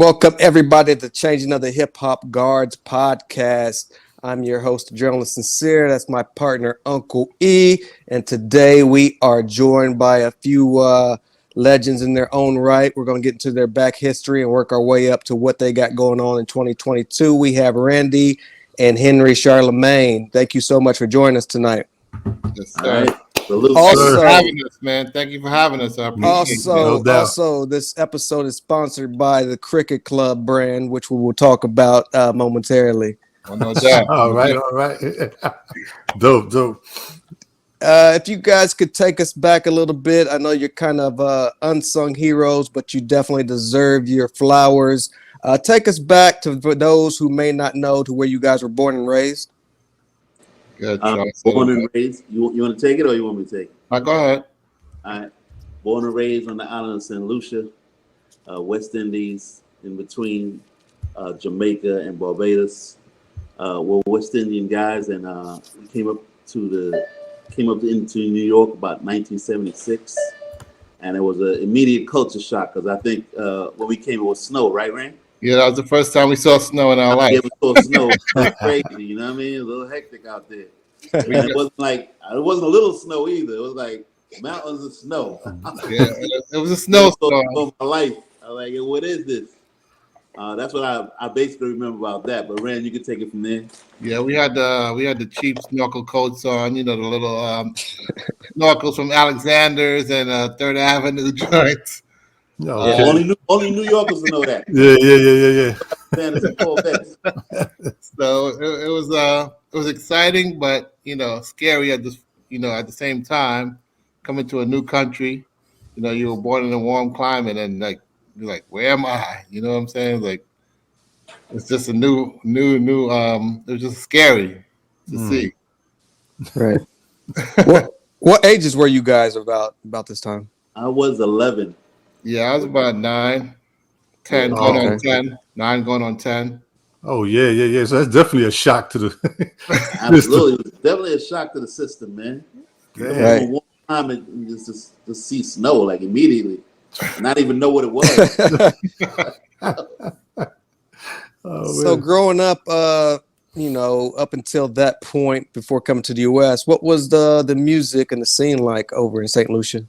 Welcome everybody to Changing of the Hip Hop Guards podcast. I'm your host, Journalist Sincere. That's my partner, Uncle E. And today we are joined by a few legends in their own right. We're going to get into their back history and work our way up to what they got going on in 2022. We have Randy and Henry Charlemagne. Thank you so much for joining us tonight. Yes, sir. Also, for having us, man. Thank you for having us. I appreciate it. Also, this episode is sponsored by the Cricket Club brand, which we will talk about momentarily. Oh, no doubt. all right. Dope. If you guys could take us back a little bit, I know you're kind of unsung heroes, but you definitely deserve your flowers. Take us back for those who may not know to where you guys were born and raised. Good, born and raised. You want to take it or you want me to take it? Go ahead. All right. Born and raised on the island of St. Lucia, West Indies, in between Jamaica and Barbados. We're West Indian guys, and we came up into New York about 1976, and it was an immediate culture shock because I think when we came it was snow, right, Rand? Yeah, that was the first time we saw snow in our life. Yeah, we saw snow. It was crazy, you know what I mean? It was a little hectic out there. And it wasn't a little snow either. It was like mountains of snow. Yeah, it was a snowstorm. For my life, I was like, what is this? That's what I basically remember about that. But Rand, you can take it from there. Yeah, we had the cheap snorkel coats on, the little snorkels from Alexander's and Third Avenue joints. No, yeah, only New Yorkers will know that. Yeah. So it was exciting, but scary at at the same time. Coming to a new country, you were born in a warm climate, and you're like, where am I? You know what I'm saying? Like, it's just a new. It was just scary to see. Right. What ages were you guys about this time? I was 11. Yeah, I was about 9, 10 going on 10, 9 going on 10. Oh yeah. So that's definitely a shock to the. Absolutely, it was definitely a shock to the system, man. Right. One time, just see snow like immediately, not even know what it was. So growing up, up until that point before coming to the U.S., what was the music and the scene like over in St. Lucia?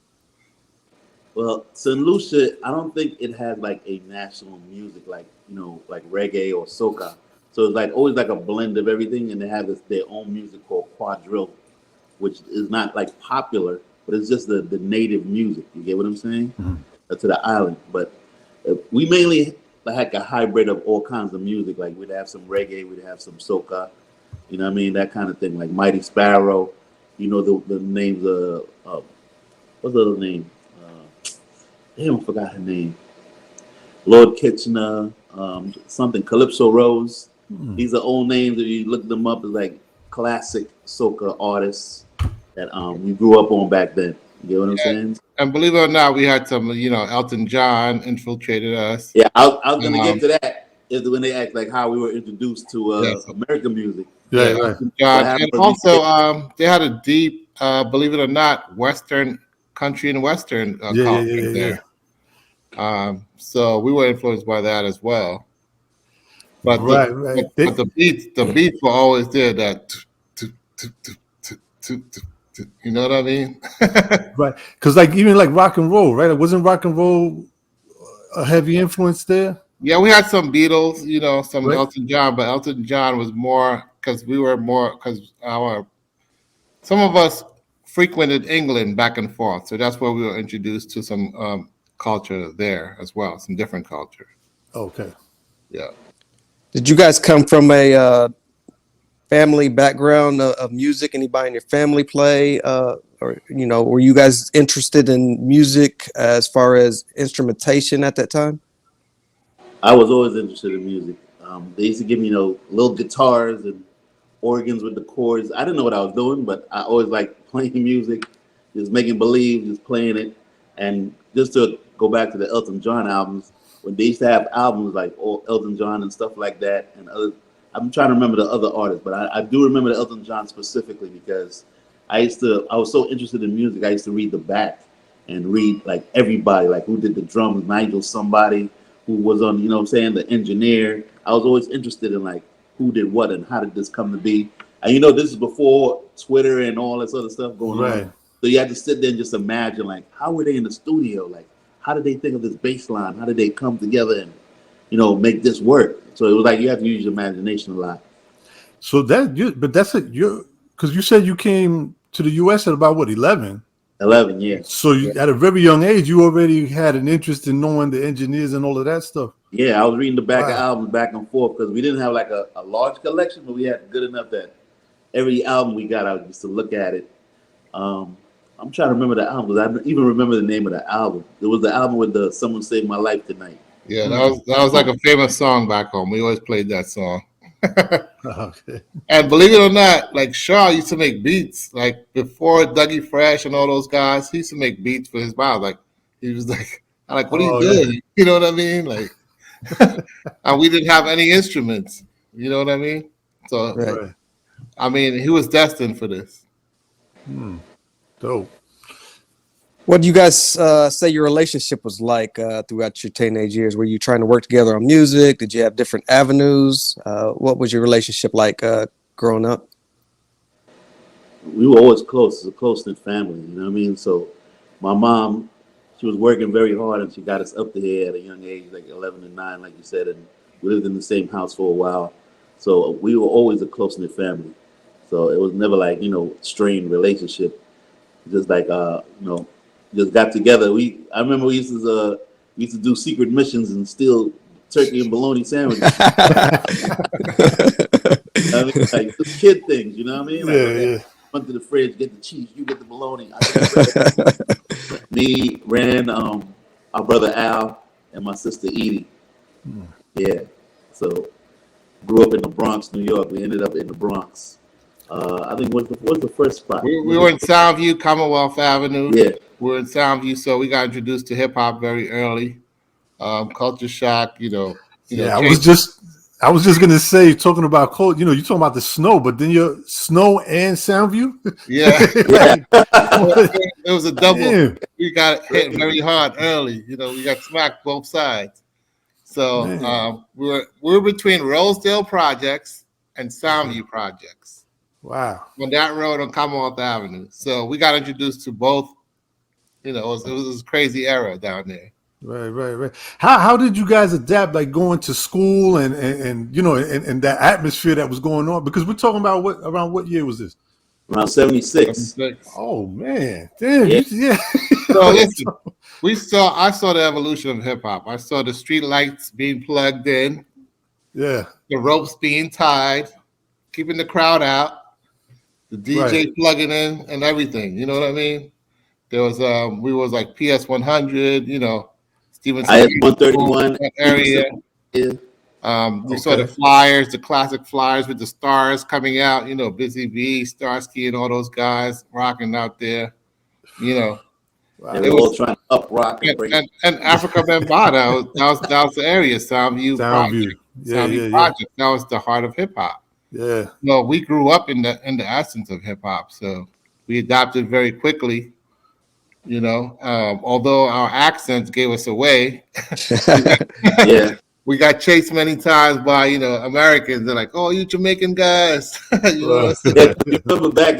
Well, St. Lucia, I don't think it had like a national music like reggae or soca. So it's like always like a blend of everything, and they have their own music called quadrille, which is not like popular, but it's just the native music. You get what I'm saying? Mm-hmm. To the island. But we mainly had a hybrid of all kinds of music. Like we'd have some reggae, we'd have some soca, you know what I mean? That kind of thing. Like Mighty Sparrow, the names of what's the other name? Damn, I forgot her name. Lord Kitchener, something Calypso Rose. These are old names. If you look them up, as like classic soca artists that we grew up on back then. You get what I'm saying? And believe it or not, we had some, Elton John infiltrated us. Yeah, I was gonna get to that. Is when they act like how we were introduced to American music. Yeah, right. John, and also they had a deep, believe it or not, Western country and Western conflict there. So we were influenced by that as well. But but the beats were always there. That you know what I mean? Right, because even rock and roll, right? It wasn't rock and roll a heavy influence there. Yeah, we had some Beatles, some right. Elton John, but Elton John was more because some of us frequented England back and forth, so that's where we were introduced to some culture there as well, some different culture. Okay. Yeah. Did you guys come from a family background of music? Anybody in your family play? Or were you guys interested in music as far as instrumentation at that time? I was always interested in music. They used to give me, little guitars and organs with the chords. I didn't know what I was doing, but I always liked playing music, just making believe, just playing it. And just to go back to the Elton John albums, when they used to have albums like Elton John and stuff like that, and other, I'm trying to remember the other artists, but I do remember the Elton John specifically because I was so interested in music. I used to read the back and read like everybody, like who did the drums, Nigel somebody, who was on, you know what I'm saying, the engineer. I was always interested in like who did what and how did this come to be. And you know, this is before Twitter and all this other stuff going Right. on. So you had to sit there and just imagine like how were they in the studio? Like how did they think of this bass line? How did they come together and, you know, make this work? So it was like you have to use your imagination a lot. So but that's it. Because you said you came to the U.S. at about what 11. 11, yeah. So you, at a very young age, you already had an interest in knowing the engineers and all of that stuff. Yeah, I was reading the back of Wow. albums back and forth because we didn't have like a large collection, but we had good enough that every album we got, I used to look at it. I'm trying to remember the album. I even remember the name of the album. It was the album with the "Someone Saved My Life Tonight." Yeah, that was like a famous song back home. We always played that song. Okay. And believe it or not, like Shaw used to make beats. Like before Dougie Fresh and all those guys, he used to make beats for his band. Like he was like, I'm like, what are you doing? Yeah. You know what I mean? Like, and we didn't have any instruments. You know what I mean? So, Right. I mean, he was destined for this. Dope. What do you guys say your relationship was like throughout your teenage years? Were you trying to work together on music? Did you have different avenues? What was your relationship like growing up? We were always close, as a close-knit family. You know what I mean? So my mom, she was working very hard, and she got us up to here at a young age, like 11 and 9, like you said, and we lived in the same house for a while. So we were always a close-knit family. So it was never like, you know, strained relationship. Just like, you know, just got together. I remember we used to do secret missions and steal turkey and bologna sandwiches. I mean, like just kid things, you know what I mean? Like, Yeah. went to the fridge, get the cheese, you get the bologna. I get the bread. Me, Rand, our brother Al, and my sister Edie. Yeah. So grew up in the Bronx, New York. We ended up in the Bronx. I think what's the first spot? We were in Soundview, Commonwealth Avenue. Yeah. We were in Soundview, so we got introduced to hip hop very early. Culture Shock, Yeah, I was just gonna say, talking about cold, you talking about the snow, but then your snow and Soundview. Yeah. It was a double. Damn. We got hit very hard early. We got smacked both sides. So we were between Rosedale Projects and Soundview Projects. Wow. On that road on Commonwealth Avenue. So we got introduced to both. It was a crazy era down there. Right. How did you guys adapt, like going to school and that atmosphere that was going on? Because we're talking about around what year was this? Around 76. Oh man, damn. Yeah. So listen, I saw the evolution of hip hop. I saw the street lights being plugged in, Yeah. the ropes being tied, keeping the crowd out, the DJ plugging in and everything. You know what I mean? There was we was like PS 100, Steven I had 131 area. Yeah. We saw the flyers, the classic flyers with the stars coming out, Busy B, Starsky, and all those guys rocking out there, Wow. They were all trying to up rock and Africa Bambaataa, that was the area, Soundview Project. Yeah. Project. That was the heart of hip hop. Yeah. No, we grew up in the essence of hip hop, so we adopted very quickly. Although our accents gave us away, Yeah. we got chased many times by Americans. They're like, "Oh, you Jamaican guys," You remember back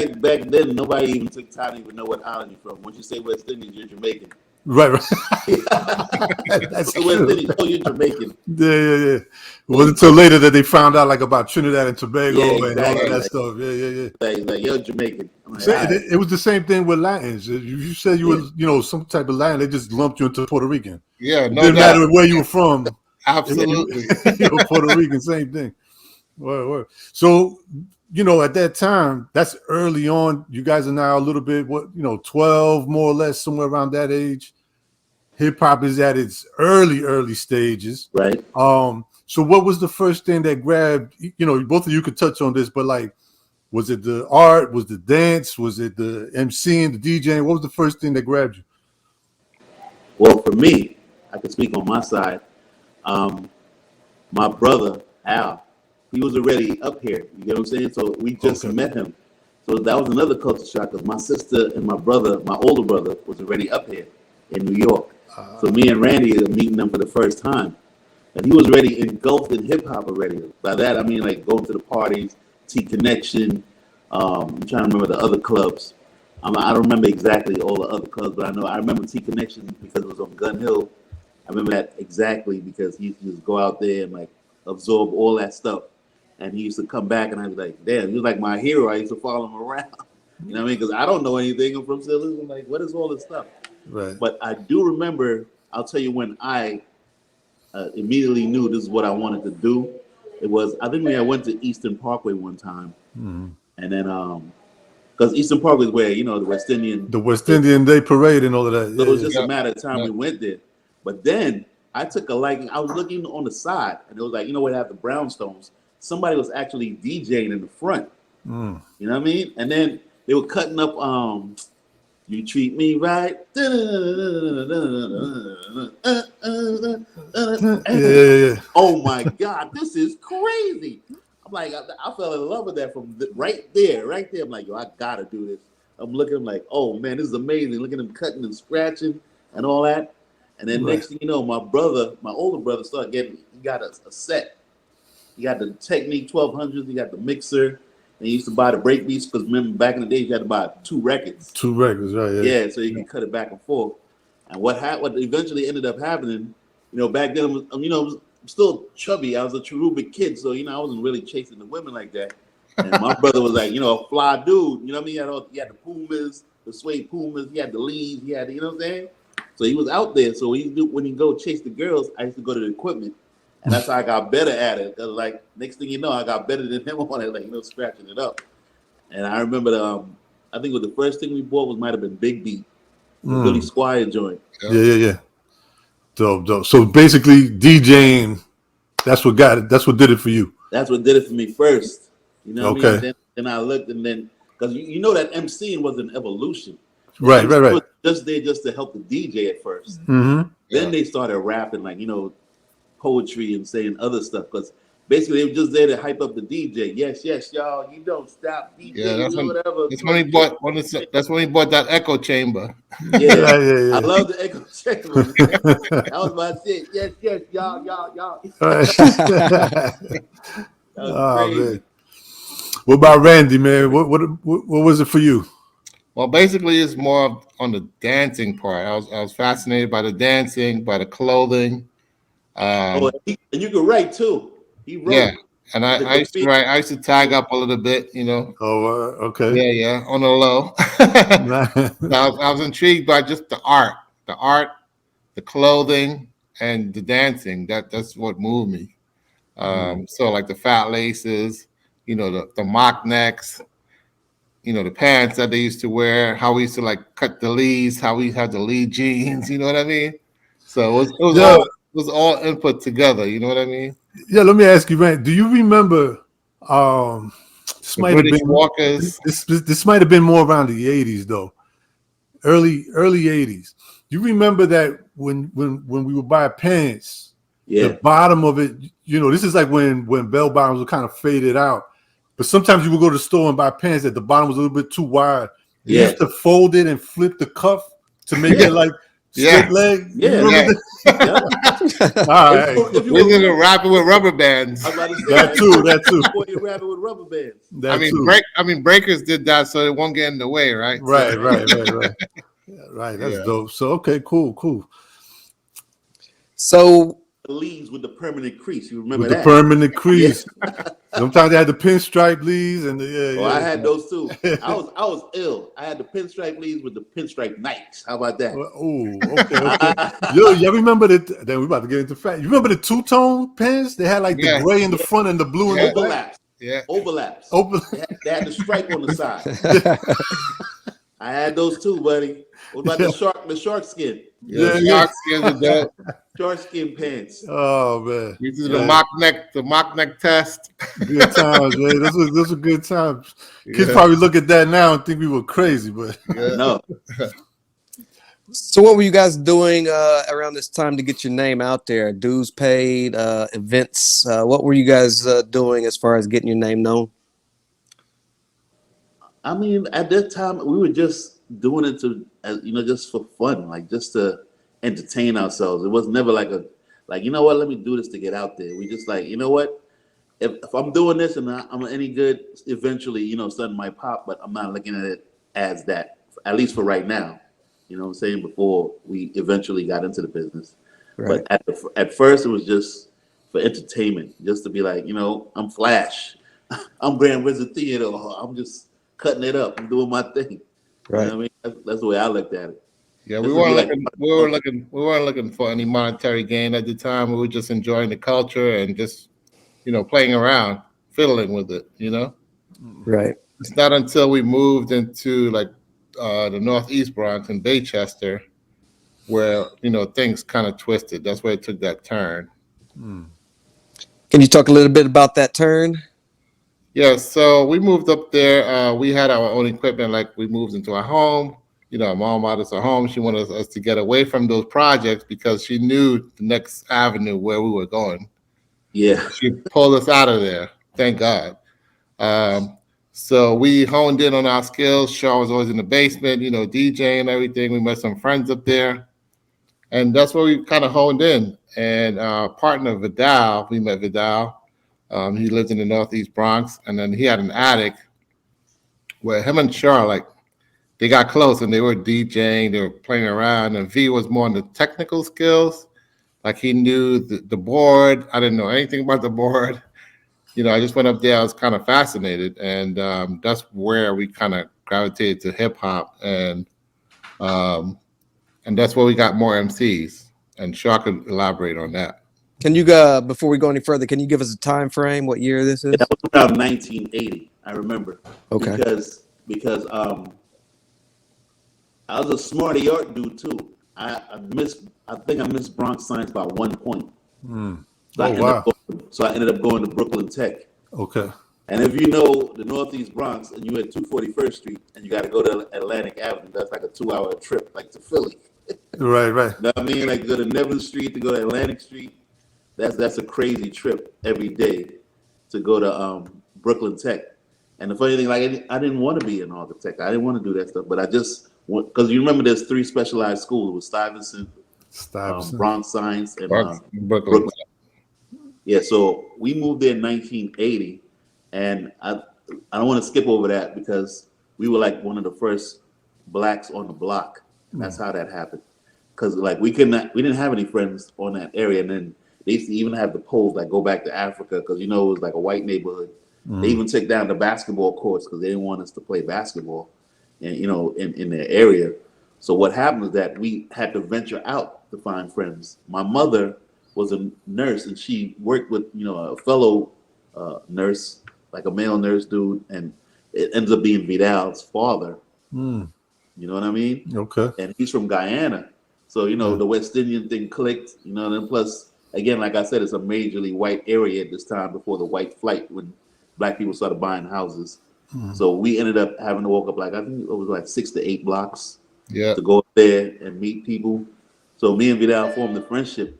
then, nobody even took time to even know what island you're from. Once you say West Indies, you're Jamaican. Right. That's Say West true. Indies, oh, you're Jamaican. Yeah. It wasn't until later that they found out about Trinidad and Tobago Yeah, and all exactly. of that stuff. Yeah. Like you're Jamaican. I'm like, So all right. it was the same thing with Latins. You said you was, some type of Latin, they just lumped you into Puerto Rican. Yeah, It no didn't doubt. matter where you were from. Absolutely. Puerto Rican, same thing. Word. So, at that time, that's early on. You guys are now a little bit, 12 more or less, somewhere around that age. Hip hop is at its early stages. Right. So what was the first thing that grabbed, both of you could touch on this, but was it the art? Was the dance? Was it the MCing, the DJing? What was the first thing that grabbed you? Well, for me, I can speak on my side. My brother, Al, he was already up here. You get what I'm saying? So we just met him. So that was another culture shock because my sister and my brother, my older brother, was already up here in New York. So me and Randy are meeting them for the first time. and he was already engulfed in hip hop already. By that I mean like going to the parties, T Connection. I'm trying to remember the other clubs. I don't remember exactly all the other clubs, but I remember T Connection because it was on Gun Hill. I remember that exactly because he used to just go out there and like absorb all that stuff. And he used to come back and I was like, damn, he was like my hero. I used to follow him around. You know what I mean? Because I don't know anything. I'm from St. Louis. I'm like, what is all this stuff? Right. But I do remember, I'll tell you when I immediately knew this is what I wanted to do. It was, I think when I went to Eastern Parkway one time. Mm-hmm. And then, because Eastern Parkway is where, you know, the West Indian Day Parade and all of that. So it was just a matter of time we went there. But then I took a liking. I was looking on the side and it was like, you know what, have the brownstones. Somebody was actually DJing in the front. You know what I mean? And then they were cutting up You Treat Me Right. Oh my God, this is crazy. I'm like, I fell in love with that from right there. I'm like, yo, I gotta do this. I'm looking, I'm like, oh man, this is amazing. Look at him cutting and scratching and all that. And then next thing you know, my older brother started he got a set. He got the Technique 1200s, he got the mixer. And he used to buy the break beats because remember back in the day, you had to buy 2 records. 2 records, right? Yeah, so you could cut it back and forth. And what eventually ended up happening, you know, back then, I'm still chubby. I was a cherubic kid, so, you know, I wasn't really chasing the women like that. And my brother was like, you know, a fly dude. You know what I mean? He had the Pumas, the suede Pumas. He had the Lees. He had, you know what I'm saying? So he was out there. So when he go chase the girls, I used to go to the equipment. And that's how I got better at it. Cause like next thing you know, I got better than him on it, like, you know, scratching it up. And I remember I think the first thing we bought might have been Big Beat, the Billy Squire joint. Yeah. Dope. So basically, DJing, that's what did it for you. That's what did it for me first. You know what I mean? Okay. Then I looked, and then because you know that MCing was an evolution. Right. Was just there just to help the DJ at first. Mm-hmm. Then they started rapping, like, you know, poetry and saying other stuff, because basically they were just there to hype up the DJ. Yes, y'all, you don't stop DJ. Yeah, that's whatever. That's when he bought that echo chamber. Yeah. I love the echo chamber. That was my shit. Yes, y'all. That was crazy. Man. What about Randy, man? What was it for you? Well, basically, it's more on the dancing part. I was fascinated by the dancing, by the clothing. And you can write too. He wrote. Yeah, and I used to write. I used to tag up a little bit, you know. Oh, okay. Yeah, on the low. I was intrigued by just the art, the clothing, and the dancing. That's what moved me. So like the fat laces, you know, the mock necks, you know, the pants that they used to wear, how we used to like cut the leads, how we had the lead jeans, you know what I mean? So it was all input together, you know what I mean? Yeah, let me ask you, man, do you remember this might have been Walkers? This might have been more around the 80s though. Early 80s. You remember that when we would buy pants, the bottom of it, you know, this is like when bell bottoms were kind of faded out. But sometimes you would go to the store and buy pants that the bottom was a little bit too wide. You used to fold it and flip the cuff to make it like straight leg. Yeah. All right. If you were rapping with rubber bands. I was about to say, that too. Before you rapping with rubber bands. Breakers did that so it won't get in the way, right? Right. Right. That's dope. So okay, cool. So The leads with the permanent crease. You remember with that? the permanent crease. Sometimes they had the pinstripe leads and I had those too. I was ill. I had the pinstripe leads with the pinstripe Nikes. How about that? Okay. Yo, y'all remember that? Then we're about to get into fat. You remember the two-tone pants? They had like the gray in the front and the blue in the back. Overlaps. They had the stripe on the side. I had those too, buddy. What about the shark skin? Shark skin is dope. Shark skin pants. Oh man. This is the mock neck test. Good times, man. Those were good times. Kids probably look at that now and think we were crazy, but No. So what were you guys doing around this time to get your name out there? Dues paid, events. What were you guys doing as far as getting your name known? I mean, at that time, we were just doing it just for fun, like just to entertain ourselves. It was never like like, you know what, let me do this to get out there. We just like, you know what, if I'm doing this and I'm any good, eventually, you know, something might pop, but I'm not looking at it as that, at least for right now. You know what I'm saying? Before we eventually got into the business. Right. But at first, it was just for entertainment, just to be like, you know, I'm Flash, I'm Grand Wizard Theater, or I'm just cutting it up, I'm doing my thing. You know Right. what I mean? That's the way I looked at it. Yeah, Just to be like, we weren't looking for any monetary gain at the time. We were just enjoying the culture and just, you know, playing around, fiddling with it, you know. Right. It's not until we moved into like the Northeast Bronx and Baychester where, you know, things kind of twisted. That's where it took that turn. Can you talk a little bit about that turn? Yeah, so we moved up there. We had our own equipment, like we moved into our home. You know, our mom bought us a home. She wanted us to get away from those projects because she knew the next avenue where we were going. yeah, She pulled us out of there. Thank God. So we honed in on our skills. Shaw was always in the basement, you know, DJing and everything. We met some friends up there. And that's where we kind of honed in. And our partner, Vidal, we met Vidal. He lived in the Northeast Bronx. And then he had an attic where him and Shaw, like, they got close and they were DJing, they were playing around. And V was more on the technical skills. Like, he knew the board. I didn't know anything about the board. You know, I just went up there. I was kind of fascinated, and that's where we kind of gravitated to hip hop, and that's where we got more MCs. And Shaw could elaborate on that. Can you before we go any further, can you give us a time frame? What year this is? that was around 1980. I remember. Okay. Because I was a smarty art dude too. I think I missed Bronx Science by 1 point. So I ended up going to Brooklyn Tech. Okay. And if you know the Northeast Bronx and you at 241st Street and you got to go to Atlantic Avenue, that's like a 2-hour trip, like to Philly. Right. You know what I mean? Like go to Neville Street to go to Atlantic Street. That's a crazy trip every day to go to Brooklyn Tech. And the funny thing, like I didn't want to be an architect. I didn't want to do that stuff, but I just because you remember there's 3 specialized schools. It was Stuyvesant, Bronx Science, and Brooklyn. Yeah, so we moved there in 1980, and I don't want to skip over that because we were like one of the first blacks on the block. And that's how that happened. Because like we didn't have any friends on that area, and then they used to even have the poles like go back to Africa because you know it was like a white neighborhood. They even took down the basketball courts because they didn't want us to play basketball, and you know in their area. So what happened was that we had to venture out to find friends. My mother was a nurse, and she worked with a fellow nurse, like a male nurse dude, and it ends up being Vidal's father. You know what I mean? Okay. And he's from Guyana, so the West Indian thing clicked. Then plus again, like I said, it's a majorly white area at this time before the white flight when black people started buying houses. So we ended up having to walk up like I think it was like 6 to 8 blocks to go up there and meet people. So me and Vidal formed a friendship.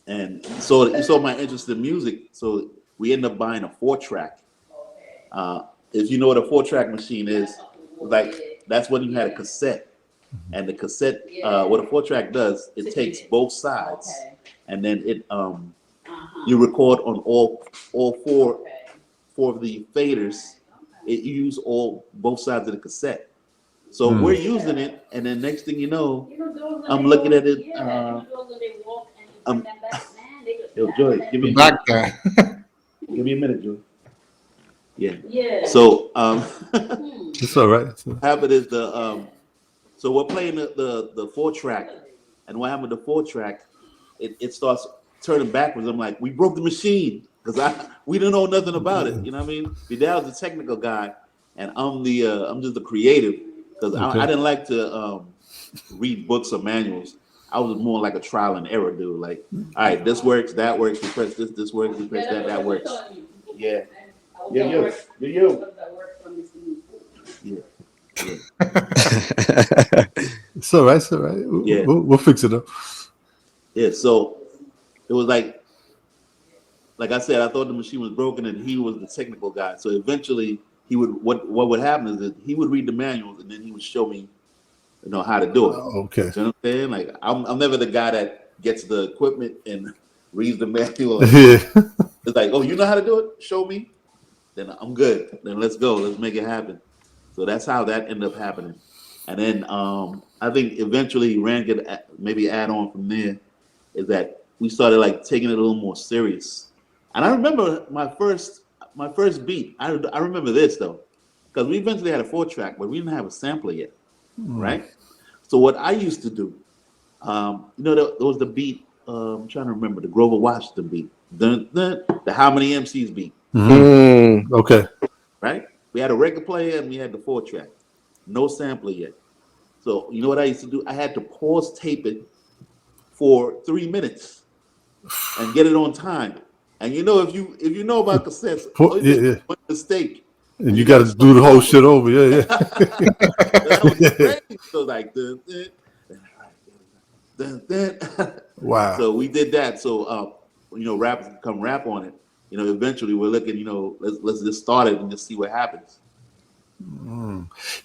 And so he saw my interest in music, so we ended up buying a 4-track. If you know what a 4-track machine is, like that's when you had a cassette. And the cassette, what a 4-track does, it takes both sides, and then it you record on all four of the faders. It use both sides of the cassette. So we're using it, and then next thing you know, I'm looking at it. Yo, Joy, give me Black guy. give me a minute, Joy. Yeah. So It's all right. what happened is so we're playing the 4-track, and what happened with the 4-track, it starts turning backwards. I'm like, we broke the machine because we didn't know nothing about it. You know what I mean? Vidal's the technical guy, and I'm just the creative because I didn't like to read books or manuals. I was more like a trial and error dude. Like, all right, this works, that works. You press this works. You press that works. Yeah. Yeah. It's all right. It's all right. Yeah. We'll fix it up. Yeah. So it was like I said, I thought the machine was broken, and he was the technical guy. So eventually, he would what would happen is that he would read the manuals, and then he would show me, how to do it. Okay. You know what I'm saying? Like I'm never the guy that gets the equipment and reads the manual. Yeah. It's like, oh, you know how to do it? Show me. Then I'm good. Then let's go. Let's make it happen. So that's how that ended up happening. And then I think eventually Rand could maybe add on from there is that we started like taking it a little more serious. And I remember my first beat. I remember this though, because we eventually had a 4-track, but we didn't have a sampler yet, right? So what I used to do, there was the beat. I'm trying to remember the Grover Washington beat, the How Many MCs beat. Okay. Right? We had a record player and we had the 4-track. No sampler yet. So you know what I used to do? I had to pause tape it for 3 minutes and get it on time. And you know, if you know about cassettes, one mistake. And you got to do the whole shit over. Yeah. That was crazy. So like Wow. So we did that. So rappers can come rap on it. Eventually we're looking, let's just start it and just see what happens.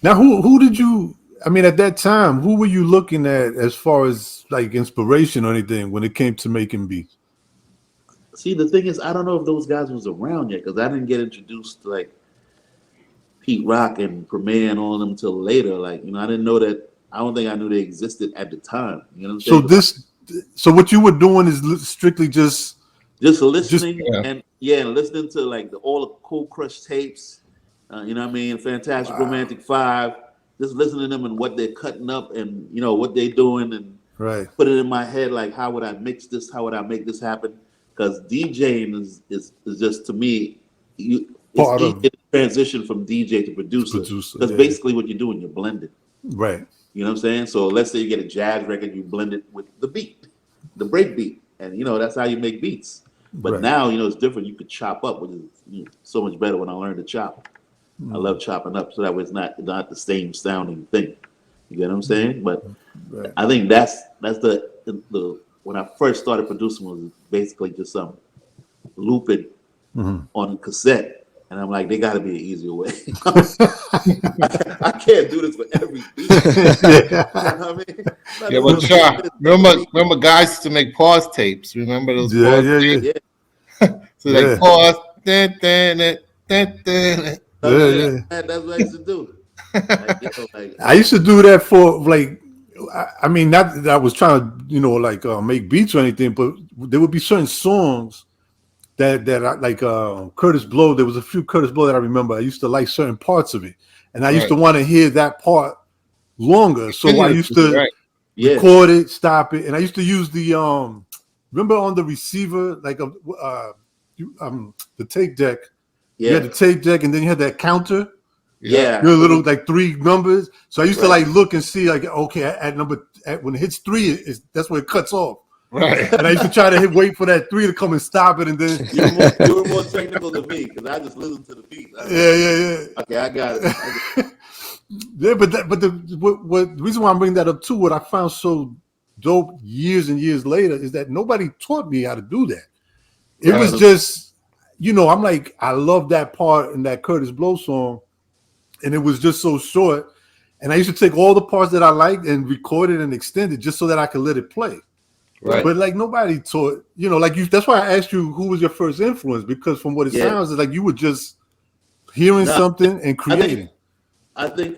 Now, who did you? I mean, at that time, who were you looking at as far as like inspiration or anything when it came to making beats? See, the thing is, I don't know if those guys was around yet because I didn't get introduced to like Pete Rock and Premier and all of them until later. Like, I didn't know that. I don't think I knew they existed at the time. You know what I'm saying? So what you were doing is strictly just listening and listening to like all the Cool Crush tapes. You know what I mean? Fantastic Romantic 5. Just listening to them and what they're cutting up and what they're doing and put it in my head like how would I mix this? How would I make this happen? Because DJing is just to me it's easy to transition from DJ to producer. That's basically what you're doing. You're blending. Right. You know what I'm saying? So let's say you get a jazz record, you blend it with the beat, the break beat, and that's how you make beats. But now it's different. You could chop up, which is so much better when I learned to chop. I love chopping up, so that way it's not the same sounding thing. You get what I'm saying? But I think that's the when I first started producing was basically just some looping on cassette, and I'm like, there got to be an easier way. I can't do this for every beat. You know what I mean? Yeah, but Char, remember guys used to make pause tapes. Remember those pause tapes? Yeah. So like pause. That's what I used to do. I used to do that for like, I mean, not that I was trying to, make beats or anything, but there would be certain songs that I like. Curtis Blow. There was a few Curtis Blow that I remember. I used to like certain parts of it, and I used to want to hear that part longer. So I used to record it, stop it, and I used to use the remember on the receiver like the tape deck. You had the tape deck, and then you had that counter. Yeah, your little like 3 numbers. So I used to like look and see like, okay, when it hits 3, that's when it cuts off. Right. And I used to try to wait for that 3 to come and stop it, and then you were more technical than me because I just listened to the beat. Yeah. Okay, I got it. Yeah, but the reason why I'm bringing that up too, what I found so dope years and years later is that nobody taught me how to do that. It was just, I'm like, I love that part in that Curtis Blow song. And it was just so short. And I used to take all the parts that I liked and record it and extend it just so that I could let it play. Right. But like nobody taught, that's why I asked you who was your first influence, because from what it sounds is like you were just hearing something and creating. I think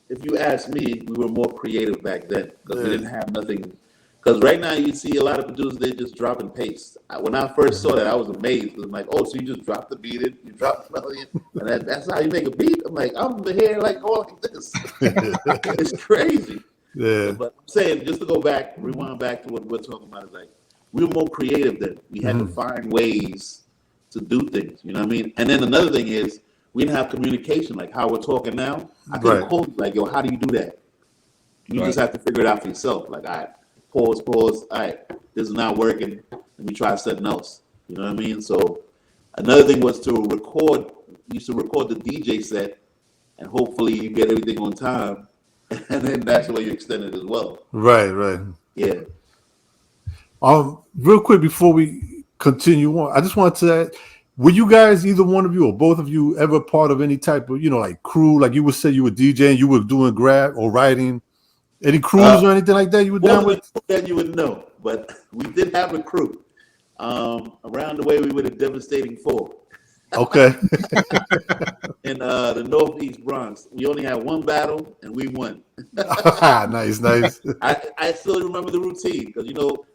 if you ask me, we were more creative back then because we didn't have nothing. Because right now you see a lot of producers, they just drop and paste. When I first saw that, I was amazed. I'm like, oh, so you just drop the beat in, you drop the melody in, and that's how you make a beat? I'm like, I'm here like going like this. It's crazy. Yeah. But I'm saying, just to go back, rewind back to what we're talking about, is like, we were more creative then. We had to find ways to do things, you know what I mean? And then another thing is, we didn't have communication, like how we're talking now. I couldn't call you, like, yo, how do you do that? You just have to figure it out for yourself. Like, all right. Pause. All right, this is not working. Let me try something else. You know what I mean? So another thing was to record. You used to record the DJ set, and hopefully you get everything on time, and then that's the way you extend it as well. Right. Yeah. Real quick before we continue on, I just wanted to. Were you guys, either one of you or both of you, ever part of any type of, like crew? Like you would say you were DJing, you were doing grab or writing. Any crews or anything like that you were down with? That you would know, but we did have a crew. Around the way we were the Devastating Four Okay. in the Northeast Bronx. We only had one battle and we won. Nice, nice. I still remember the routine because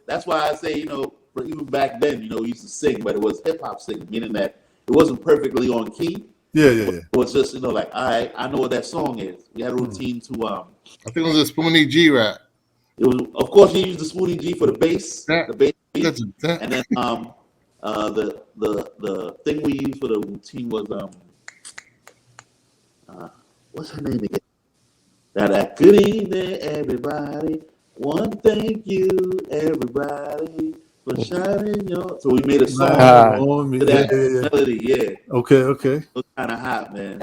that's why I say even back then we used to sing, but it was hip hop singing, meaning that it wasn't perfectly on key. Yeah, yeah, yeah. It was just like, all right, I know what that song is. We had a routine to I think it was a Spoonie G rap. It was, of course, you used the Spoonie G for the bass, the bass beat, and then the thing we used for the routine was what's her name again? That good evening, everybody. One thank you, everybody, for shining your. So we made a song to that melody. Yeah. Okay, okay. It was kind of hot, man.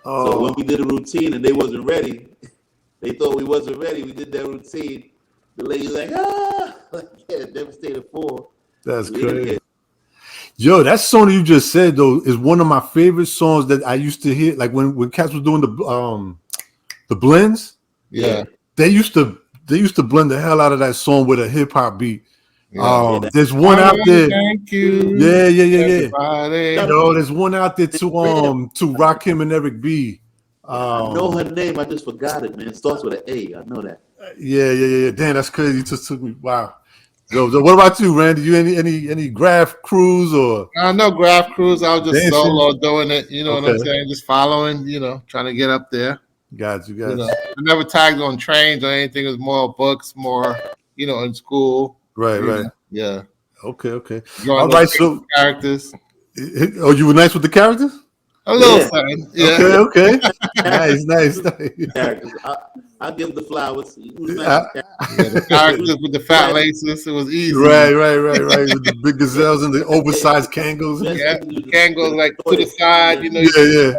Oh. So when we did a routine and they wasn't ready, they thought we wasn't ready. We did that routine. The lady's like, yeah, Devastated 4. That's crazy. Yo, that song that you just said though is one of my favorite songs that I used to hear. Like when cats was doing the blends. Yeah. They used to blend the hell out of that song with a hip hop beat. There's one out there. Thank you. Yeah. Everybody. There's one out there to Rakim and Eric B. I know her name. I just forgot it, man. It starts with an A. I know that. Yeah. Damn, that's crazy. You just took me. Wow. So what about you, Randy? You any graph crews or? No graph crews. I was just dancing? Solo doing it. You know what I'm saying? Just following. Trying to get up there. Got you. I never tagged on trains or anything. It was more books, more in school. Right. Yeah. Okay. All right. So characters. Oh, you were nice with the characters? A little something. Yeah. Okay. Nice. Characters. I'll give the flowers. The characters with the fat laces. It was easy. Right. With the big gazelles and the oversized Kangos. Yeah. Kangos like to the side. Yeah.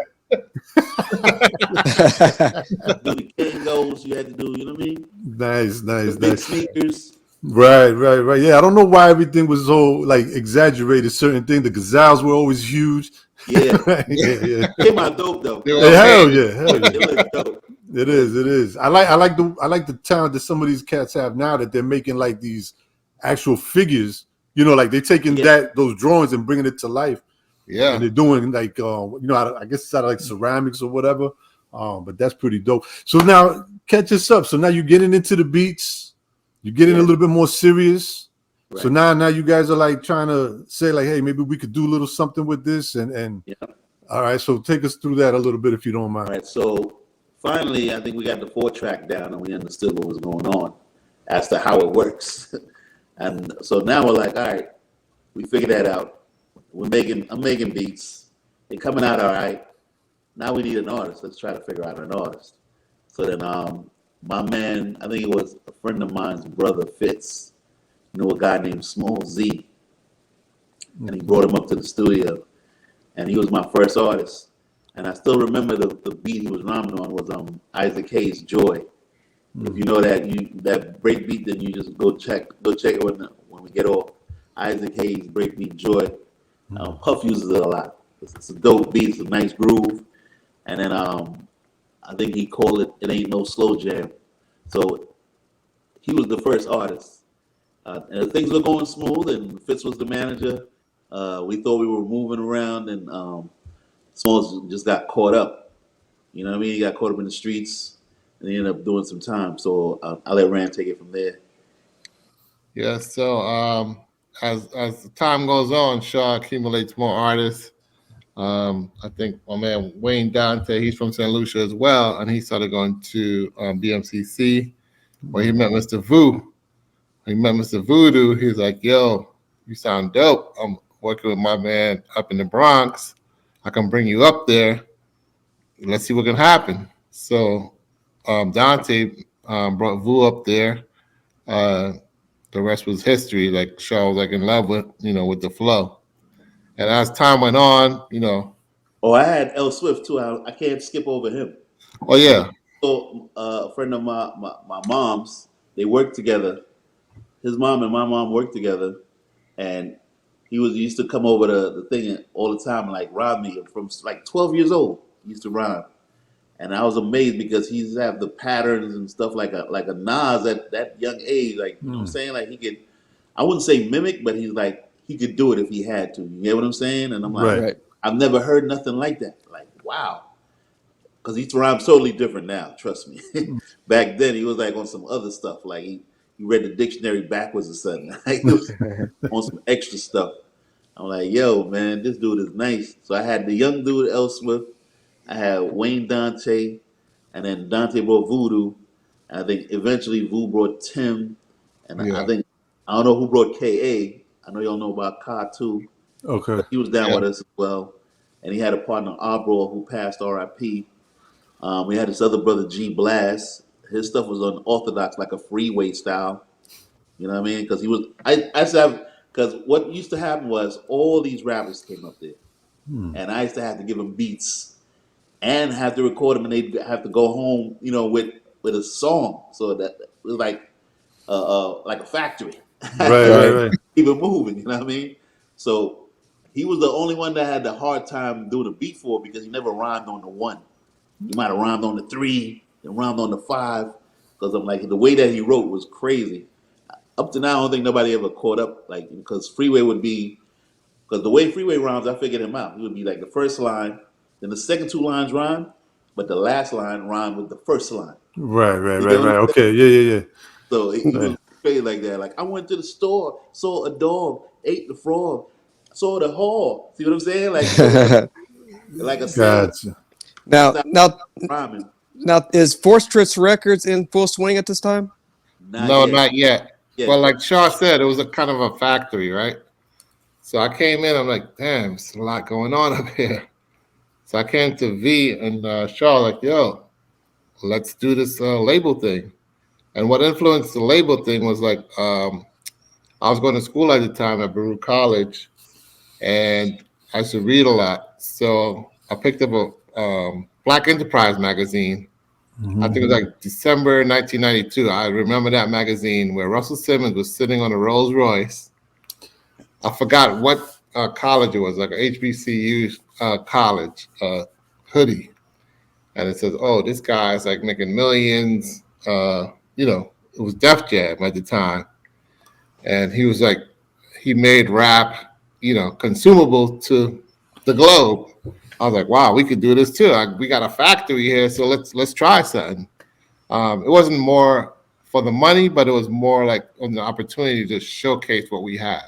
Do the Kangos. You had to do. You know what I mean? Nice. Big sneakers. Right. Yeah, I don't know why everything was so like exaggerated. Certain things. The gazelles were always huge. Yeah. Yeah. Came out dope though. Hell yeah. It was dope. It is. I like the talent that some of these cats have now that they're making like these actual figures. Like they're taking those drawings and bringing it to life. Yeah. And they're doing like I guess it's out of like ceramics or whatever. But that's pretty dope. So now catch us up. So now you're getting into the beats. You're getting a little bit more serious. Right. So now you guys are like trying to say like, hey, maybe we could do a little something with this and all right. So take us through that a little bit if you don't mind. All right. So finally, I think we got the 4-track down and we understood what was going on as to how it works. And so now we're like, all right, we figured that out. I'm making beats. They're coming out all right. Now we need an artist. Let's try to figure out an artist. So then my man, I think it was a friend of mine's brother, Fitz, knew a guy named Small Z. And he brought him up to the studio. And he was my first artist. And I still remember the beat he was rhyming on was Isaac Hayes' Joy. If you know that break beat, then you just go check it when we get off. Isaac Hayes' breakbeat Joy. Puff uses it a lot. It's a dope beat. It's a nice groove. And then I think he called it Ain't No Slow Jam. So he was the first artist. And things were going smooth, and Fitz was the manager. We thought we were moving around, and Smalls just got caught up. You know what I mean? He got caught up in the streets, and he ended up doing some time. So I'll let Rand take it from there. Yeah, so as the time goes on, Shaw accumulates more artists. I think my man Wayne Dante, he's from St. Lucia as well, and he started going to BMCC where he met Mr. Voodoo. He met Mr. Voodoo. He's like, yo, you sound dope. I'm working with my man up in the Bronx. I can bring you up there. Let's see what can happen. So Dante brought Vu up there. The rest was history. Like Shaw was like in love with the flow. And as time went on, Oh, I had L Swift too. I can't skip over him. Oh yeah. So a friend of my mom's, they worked together. His mom and my mom worked together, and he used to come over to the thing all the time, and like rhyme me from like 12 years old. He used to rhyme, and I was amazed because he used to have the patterns and stuff like a Nas at that young age. Like you know what I'm saying, like he could, I wouldn't say mimic, but he's like he could do it if he had to. You get what I'm saying? And I'm like, Right. Right. I've never heard nothing like that. Like, wow. Because he rhymes totally different now, trust me. Back then, he was like on some other stuff. Like, he read the dictionary backwards or something. Like, he was on some extra stuff. I'm like, yo, man, this dude is nice. So I had the young dude, L. Swift. I had Wayne Dante. And then Dante brought Voodoo. And I think eventually Vu brought Tim. And I Yeah. think, I don't know who brought KA. I know y'all know about Ka too. Okay. But he was down Yeah. with us as well. And he had a partner, Abro, who passed RIP. We had this other brother, G Blast. His stuff was unorthodox, like a freeway style. You know what I mean? Because he was, I used to have, because what used to happen was all these rappers came up there. And I used to have to give them beats and have to record them, and they'd have to go home, you know, with a song. So that it was like a factory. Right, right, Right. right. Keep it moving, you know what I mean? So he was the only one that had the hard time doing the beat for because he never rhymed on the one. He might have rhymed on the three and rhymed on the five. Because I'm like, the way that he wrote was crazy. Up to now, I don't think nobody ever caught up. Like, because Freeway would be, because the way Freeway rhymes, I figured him out. He would be like the first line, then the second two lines rhyme, but the last line rhymed with the first line. Right, right, You right, get what I'm right. saying? Okay. Yeah, yeah, yeah. So he Right. was crazy like that. Like, I went to the store, saw a dog, ate the frog, saw the hog. See what I'm saying? Like, he was like a sailor. Gotcha. That's now, how now, rhyming. now, is Fortress Records in full swing at this time? Not No, yet. not yet. Yeah. Well, like Shaw said, it was a kind of a factory, right? So I came in, I'm like, damn, there's a lot going on up here. So I came to V and Shaw, like, yo, let's do this label thing. And what influenced the label thing was like, I was going to school at the time at Baruch College, and I used to read a lot. So I picked up a Black Enterprise magazine. I think it was like December 1992. I remember that magazine where Russell Simmons was sitting on a Rolls Royce. I forgot what college it was, like an HBCU college hoodie. And it says, oh, this guy's like making millions. You know, it was Def Jam at the time. And he was like, he made rap, you know, consumable to the globe. I was like, wow, we could do this too. We got a factory here, so let's try something. It wasn't more for the money, but it was more like an opportunity to showcase what we have.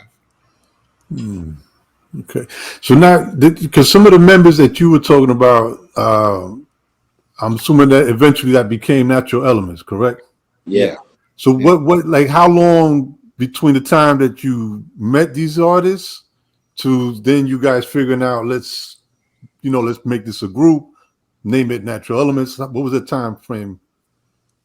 Okay. So now, because some of the members that you were talking about, I'm assuming that eventually that became Natural Elements, correct? Yeah. So what, like, how long between the time that you met these artists to then you guys figuring out, let's make this a group, name it Natural Elements? What was the time frame?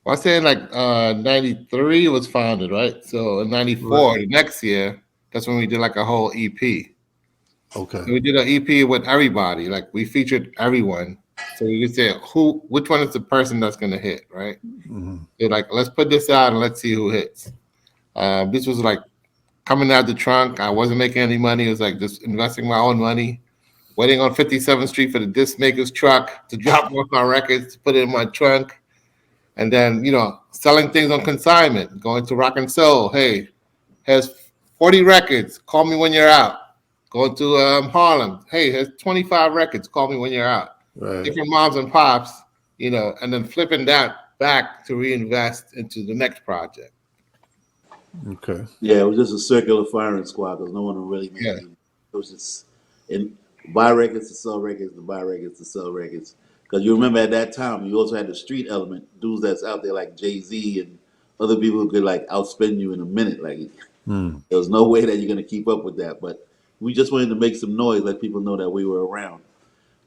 Well, I was saying like 93 was founded, right? So in 94, the next year, that's when we did like a whole EP. Okay. And we did an EP with everybody. Like we featured everyone. So we could say which one is the person that's gonna hit, right? They're like, let's put this out and let's see who hits. This was like coming out the trunk. I wasn't making any money. It was like just investing my own money, waiting on 57th Street for the disc maker's truck to drop off my records, to put it in my trunk. And then, you know, selling things on consignment, going to Rock and Soul. Hey, here's 40 records. Call me when you're out. Going to Harlem. Hey, here's 25 records. Call me when you're out. Right. Different moms and pops, you know, and then flipping that back to reinvest into the next project. Okay. Yeah, it was just a circular firing squad because no one really made it. It was just buy records to sell records, to buy records to sell records. Because you remember at that time, you also had the street element, dudes that's out there like Jay-Z and other people who could like outspend you in a minute. Like there was no way that you're gonna keep up with that. But we just wanted to make some noise, let people know that we were around.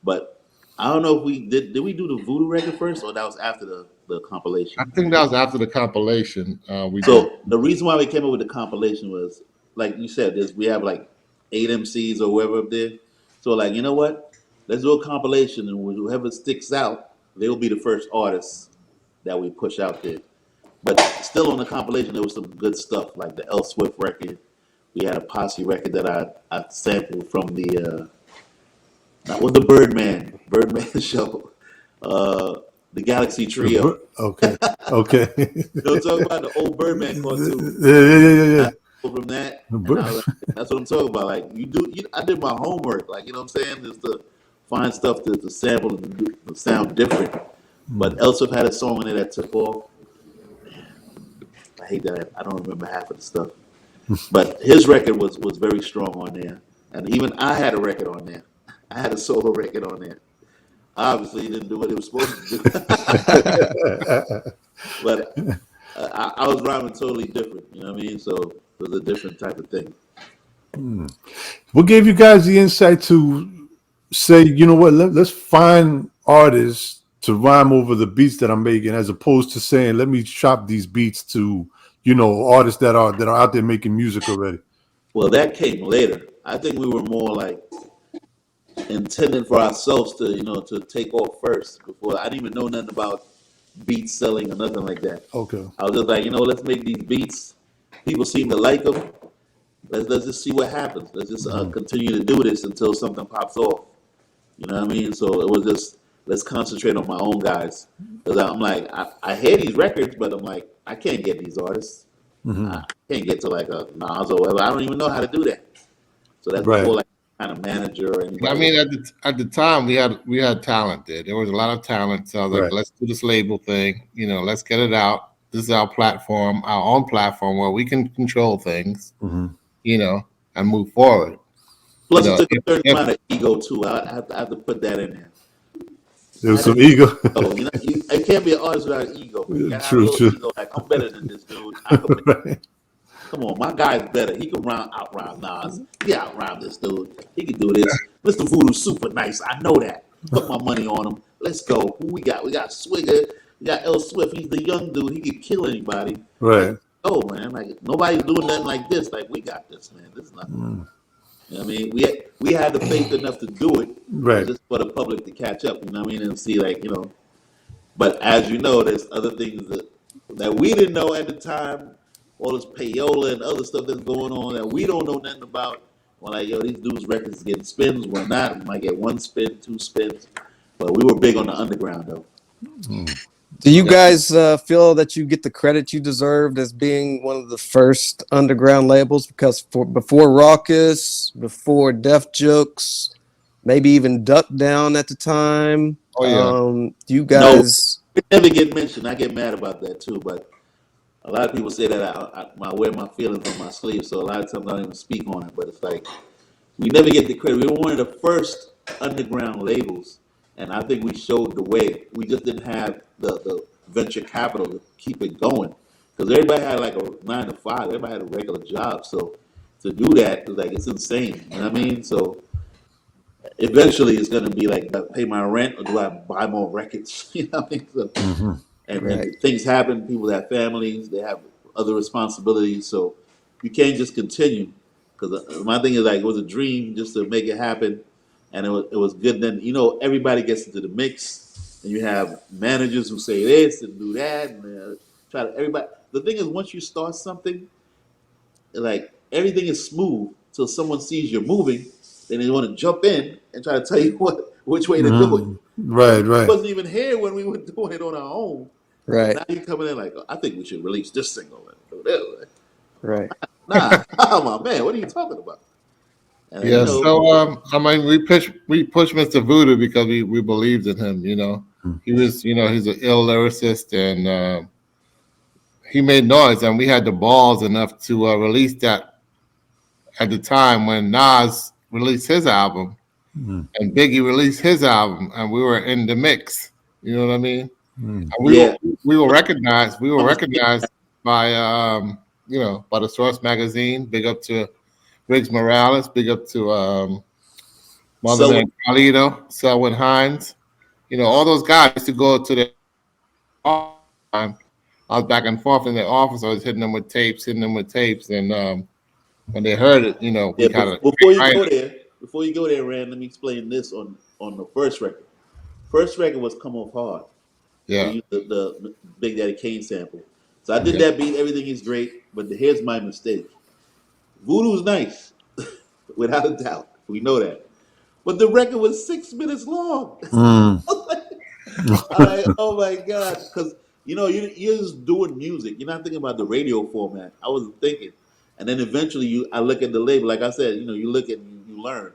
But I don't know if we did we do the Voodoo record first or that was after the compilation? I think that was after the compilation. So the reason why we came up with the compilation was, like you said, we have like 8 MCs or whoever up there. So like, you know what? Let's do a compilation, and whoever sticks out, they'll be the first artists that we push out there. But still on the compilation, there was some good stuff, like the L Swift record. We had a Posse record that I sampled from that was the Birdman show. The Galaxy Trio. Okay. Okay. You know what I'm talking about? The old Birdman cartoon. Yeah. from that, and I was like, that's what I'm talking about. Like I did my homework. Like, you know what I'm saying? Just to find stuff to sample and to sound different. But Elsif had a song in there that took off. I hate that I don't remember half of the stuff. But his record was very strong on there, and even I had a record on there. I had a solo record on there. Obviously, he didn't do what he was supposed to do. But I was rhyming totally different. You know what I mean? So it was a different type of thing. What gave you guys the insight to say, you know what, let's find artists to rhyme over the beats that I'm making, as opposed to saying, let me shop these beats to, you know, artists that are out there making music already? Well, that came later. I think we were more like intending for ourselves to, to take off first. Before I didn't even know nothing about beat selling or nothing like that. Okay. I was just like, let's make these beats. People seem to like them. Let's just see what happens. Let's just continue to do this until something pops off. You know what I mean? So it was just, let's concentrate on my own guys. Because I'm like, I hear these records, but I'm like, I can't get these artists. I can't get to like a Nas or whatever. I don't even know how to do that. So that's before like kind of manager or anybody. I mean, at the time we had talent there. There was a lot of talent. So I was like, let's do this label thing. Let's get it out. This is our platform, our own platform where we can control things. And move forward. Plus, it took a certain amount of ego too. I have to put that in there. There's some ego. It can't be an artist without ego. True. Ego. Like, I'm better than this dude. Come on, my guy's better. He can out-rhyme Nas. He out-rhyme this dude. He can do this. Mr. Voodoo's super nice. I know that. Put my money on him. Let's go. Who we got? We got Swigger. We got L Swift. He's the young dude. He can kill anybody. Right. Oh man, like nobody's doing nothing like this. Like we got this, man. This is nothing. You know what I mean? We had the faith enough to do it, right? Just for the public to catch up. You know what I mean? And see, like, But as you know, there's other things that we didn't know at the time. All this payola and other stuff that's going on that we don't know nothing about. Well, like, these dudes' records getting spins. Well, not. We might get 1 spin, 2 spins. But we were big on the underground, though. Do you guys feel that you get the credit you deserved as being one of the first underground labels? Because before Raucous, before Def Jux, maybe even Duck Down at the time. Oh yeah. You guys never get mentioned. I get mad about that too. But a lot of people say that I wear my feelings on my sleeve. So a lot of times I don't even speak on it. But it's like we never get the credit. We were one of the first underground labels. And I think we showed the way. We just didn't have the venture capital to keep it going. Because everybody had like a 9 to 5. Everybody had a regular job. So to do that, it's insane. You know what I mean? So eventually it's going to be like, do I pay my rent or do I buy more records? You know what I mean? So, and things happen. People have families. They have other responsibilities. So you can't just continue. Because my thing is like, it was a dream just to make it happen. And it was good. Then, everybody gets into the mix, and you have managers who say this and do that, and everybody. The thing is, once you start something, like everything is smooth till someone sees you're moving, then they want to jump in and try to tell you which way to do it. Right. It wasn't even here when we were doing it on our own. Right. Now you're coming in like, I think we should release this single. And do this. Right. Nah, my man, what are you talking about? And, yeah, so I mean, we pushed Mr. Voodoo because we believed in him. He was, he's an ill lyricist, and he made noise, and we had the balls enough to release that at the time when Nas released his album, and Biggie released his album, and we were in the mix. You know what I mean? And we were recognized. We were recognized by by the Source magazine. Big up to Riggs Morales, big up to Motherland Carlito, Selwyn Hines. All those guys used to go to their office. I was back and forth in their office. I was hitting them with tapes. And when they heard it, we kind of... Before you go there, Rand, let me explain this on the first record. First record was Come Off Hard. Yeah. We used the Big Daddy Kane sample. So I did that beat. Everything is great. But here's my mistake. Voodoo's nice, without a doubt. We know that. But the record was 6 minutes long. I'm like, oh my God. Because, you're just doing music. You're not thinking about the radio format. I wasn't thinking. And then eventually I look at the label, like I said, you look at you learn.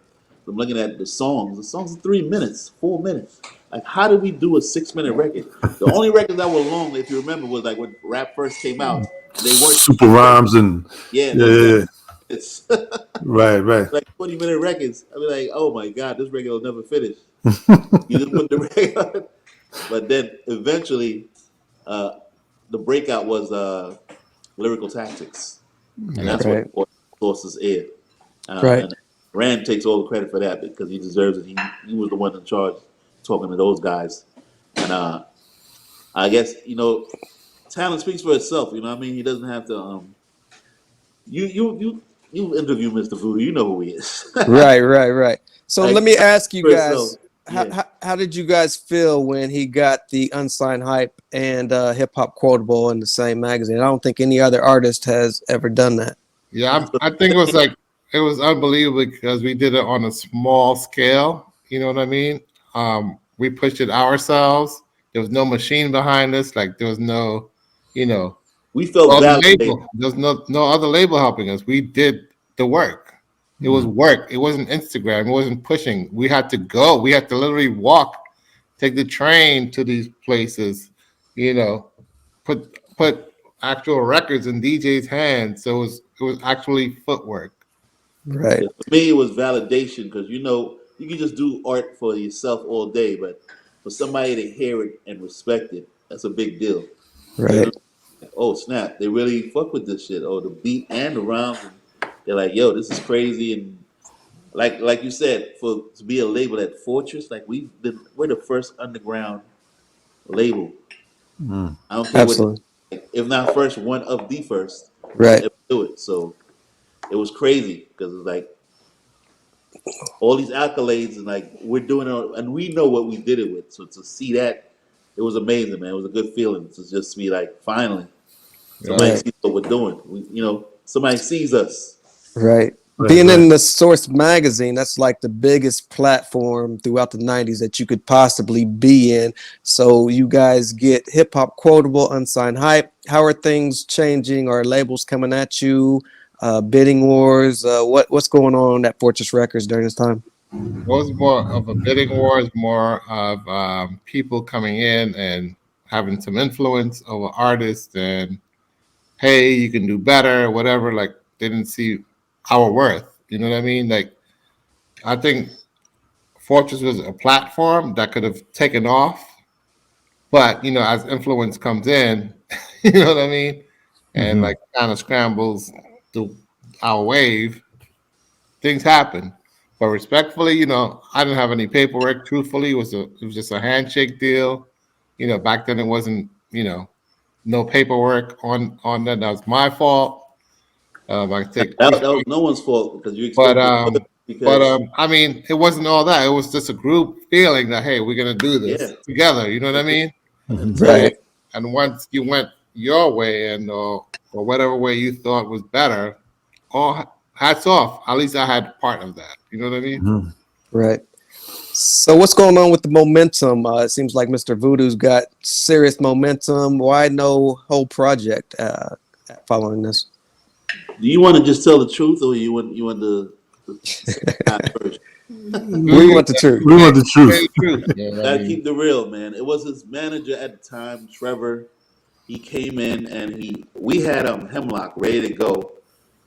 I'm looking at the songs. The songs are 3 minutes, 4 minutes. Like, how did we do a 6-minute record? The only records that were long, if you remember, was like when rap first came out, and they weren't Super rhymes and yeah, yeah, those yeah, guys. yeah. It's Right. like 20-minute records. I mean, like, oh my god, this record will never finish. You just put the record on. But then eventually, the breakout was Lyrical Tactics, and that's Right. what Sources aired. Right. And Rand takes all the credit for that because he deserves it. He was the one in charge talking to those guys. And I guess, talent speaks for itself, you know what I mean? He doesn't have to you interview Mr. Voodoo, you know who he is. Right. So let Like, me ask you for itself. guys, Yeah. how did you guys feel when he got the Unsigned Hype and Hip Hop Quotable in the same magazine? I don't think any other artist has ever done that. Yeah, I think it was unbelievable because we did it on a small scale. You know what I mean? We pushed it ourselves. There was no machine behind us. Like there was no, We felt other validated. label. There's no other label helping us. We did the work. It was work. It wasn't Instagram. It wasn't pushing. We had to go. We had to literally walk, take the train to these places. Put actual records in DJ's hands. So it was actually footwork. Right. Yeah, for me, it was validation because you can just do art for yourself all day, but for somebody to hear it and respect it, that's a big deal. Because Right. oh snap, they really fuck with this shit. Oh, the beat and the rhymes, and they're like, yo, this is crazy. And like you said, to be a label at Fortress, like we're the first underground label. I don't care what, Absolutely. if not first, one of the first to Right. ever do it. So it was crazy because it's like all these accolades and like we're doing it, and we know what we did it with. So to see that, it was amazing, man. It was a good feeling to just be like, finally, somebody Yeah. Right. sees what we're doing. Somebody sees us. Right. Being in the Source magazine, that's like the biggest platform throughout the 90s that you could possibly be in. So you guys get Hip Hop Quotable, Unsigned Hype. How are things changing? Are labels coming at you? Bidding wars? What's going on at Fortress Records during this time? It was more of a bidding war. It's more of people coming in and having some influence over artists and hey, you can do better, whatever. Like they didn't see our worth. You know what I mean? Like I think Fortress was a platform that could have taken off, but as influence comes in, you know what I mean, and like kind of scrambles our wave, things happen. But respectfully, I didn't have any paperwork. Truthfully, it was just a handshake deal. Back then it wasn't, no paperwork on that. That was my fault. I take That was no one's fault because you but expected more because I mean, it wasn't all that. It was just a group feeling that hey, we're gonna do yeah, this together. You know what I mean? Right. And once you went your way and or whatever way you thought was better, all hats off. At least I had part of that. You know what I mean? Right. So what's going on with the momentum? It seems like Mr. Voodoo's got serious momentum. Why no whole project following this? do you want to just tell the truth or you want the second half first? We want the truth. We want the Say truth. the truth. You know what I Gotta mean? keep the real, man. It was his manager at the time, Trevor. He came in and we had Hemlock ready to go,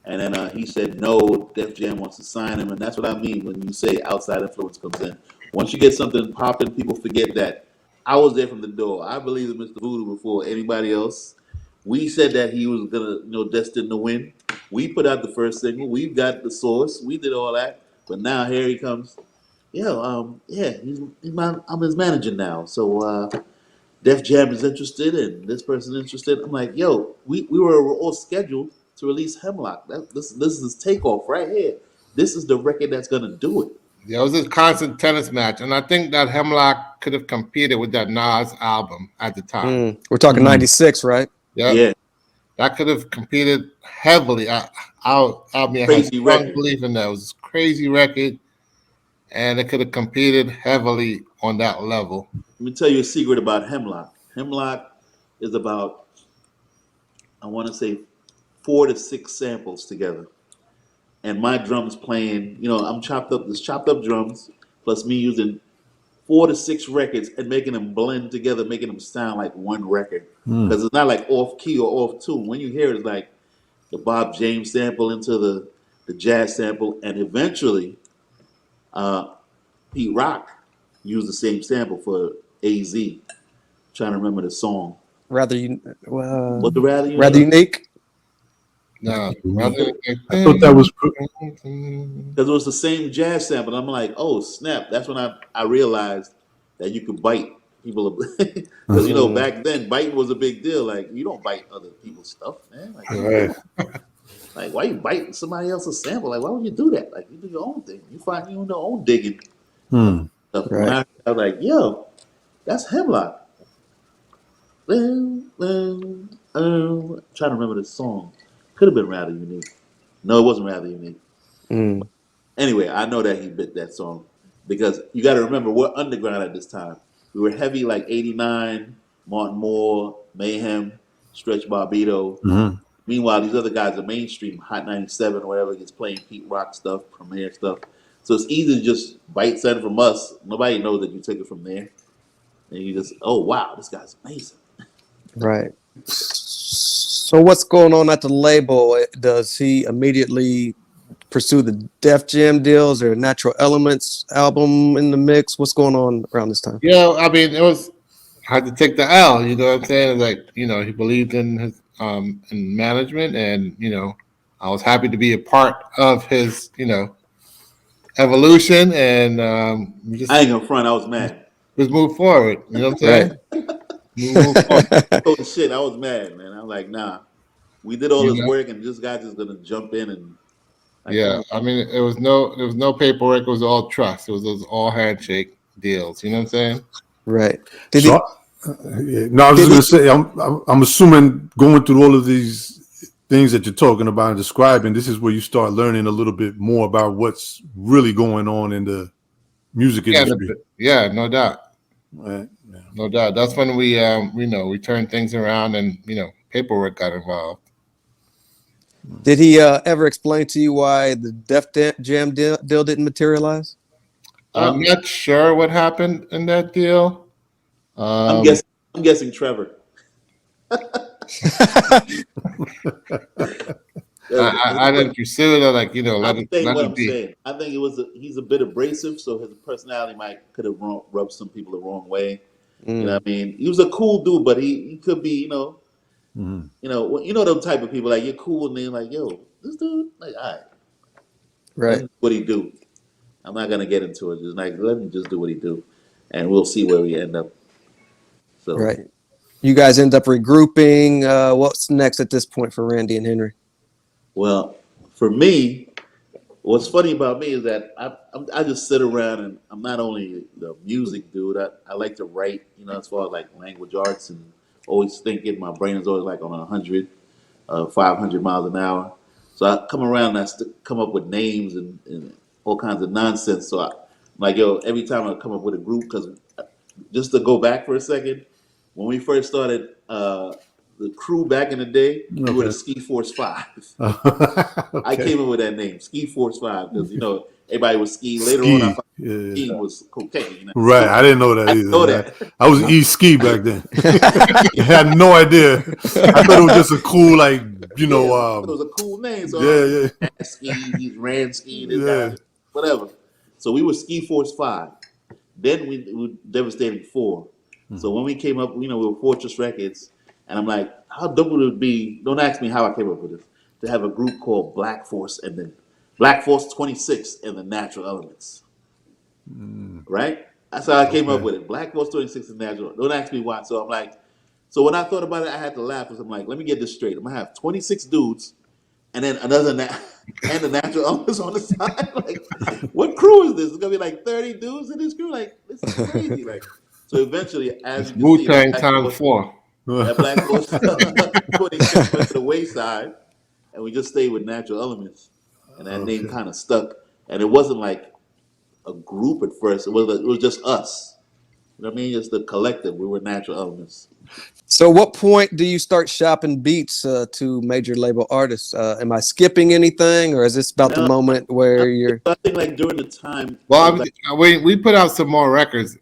and then he said no. Def Jam wants to sign him, and that's what I mean when you say outside influence comes in. Once you get something popping, people forget that I was there from the door. I believe in Mr. Voodoo before anybody else. We said that he was gonna, destined to win. We put out the first single. We got the source. We did all that, but now here he comes. Yeah, I'm his manager now. So Def Jam is interested and this person interested. I'm like, yo, we were all scheduled to release Hemlock. This is his takeoff right here. This is the record that's gonna do it. Yeah, it was a constant tennis match, and I think that Hemlock could have competed with that Nas album at the time. We're talking 96, right? Yep. Yeah, That could have competed heavily. I mean, I had crazy strong record. belief in that. It was a crazy record, and it could have competed heavily on that level. Let me tell you a secret about Hemlock. Hemlock is about, I want to say, 4 to 6 samples together, and my drums playing. I'm chopped up drums, plus me using 4 to 6 records and making them blend together, making them sound like one record. Because it's not like off key or off tune. When you hear it, it's like the Bob James sample into the jazz sample, and eventually Pete Rock used the same sample for AZ. Trying to remember the song. Rather Was it rather unique? rather unique. No, I thought that was Because it was the same jazz sample. And I'm like, oh snap! That's when I realized that you could bite people. Because back then biting was a big deal. Like you don't bite other people's stuff, man. Like, like why you biting somebody else's sample? Like why would you do that? Like you do your own thing. You find your own digging stuff. Right. I was like, yo, that's Hemlock. Trying to remember the song. Could have been rather unique. No, it wasn't rather unique. Anyway, I know that he bit that song because you got to remember we're underground at this time. We were heavy like '89, Martin Moore, Mayhem, Stretch Barbito. Meanwhile, these other guys are mainstream, Hot 97 or whatever, gets playing Pete Rock stuff, Premiere stuff. So it's easy to just bite something from us. Nobody knows that you took it from there. And you just, oh, wow, this guy's amazing. Right. So what's going on at the label? Does he immediately pursue the Def Jam deals or Natural Elements album in the mix? What's going on around this time? Yeah, I mean, it was hard to take the L. You know what I'm saying? Like, he believed in his in management, and I was happy to be a part of his evolution, and I ain't gonna front. I was mad. Just move forward. You know what I'm saying? Move forward. Oh shit! I was mad, man. I'm like, nah. We did all this work, and this guy's just gonna jump in and. I mean, there was no paperwork. It was all trust. It was all handshake deals. You know what I'm saying? Right. I was just gonna say, I'm assuming going through all of these things that you're talking about and describing, this is where you start learning a little bit more about what's really going on in the music industry. Yeah, no doubt. Right. Yeah. No doubt. That's when we turned things around, and paperwork got involved. Did he ever explain to you why the Def Jam deal didn't materialize? I'm not sure what happened in that deal. I'm guessing Trevor. I didn't pursue it. Like let it be. Saying. I think he's a bit abrasive, so his personality could have rubbed some people the wrong way. You know what I mean? He was a cool dude, but he could be the type of people like you're cool and they're like, yo, this dude, like, all right, what he do? I'm not gonna get into it. Just like let him just do what he do, and we'll see where we end up. So right, you guys end up regrouping. What's next at this point for Randy and Henry? Well, for me, what's funny about me is that I just sit around and I'm not only the music dude. I like to write, as far as like language arts and always thinking. My brain is always like on 100, 500 miles an hour. So I come around and come up with names and all kinds of nonsense. So I'm like, yo, every time I come up with a group, because just to go back for a second, when we first started the crew back in the day, we were the Ski Force 5. I came up with that name, Ski Force 5, because everybody was skiing. Later on, I found skiing was cocaine. Right, I didn't know that either. Know that. I was ski back then. I had no idea. I thought it was just a cool, like, it was a cool name. So skiing, he's ran skiing, whatever. So we were Ski Force 5. Then we were Devastating 4. So when we came up, we were Fortress Records. And I'm like, how dope would it be? Don't ask me how I came up with this. To have a group called Black Force and then Black Force 26 and the Natural Elements. Right? That's how I came up with it. Black Force 26 and Natural. Don't ask me why. So I'm like, so when I thought about it, I had to laugh because I'm like, let me get this straight. I'm gonna have 26 dudes and then another and the Natural Elements on the side. Like, what crew is this? It's gonna be like 30 dudes in this crew. Like, this is crazy. Like, so eventually, as you can Wu-Tang Time 4. That Black Force 26 went to the wayside, and we just stayed with Natural Elements, and that name kind of stuck. And it wasn't like a group at first; it was just us. You know what I mean? It's the collective. We were Natural Elements. So, what point do you start shopping beats to major label artists? Am I skipping anything, or is this about the No, moment where you're? I think like during the time, it Well, was like, we put out some more records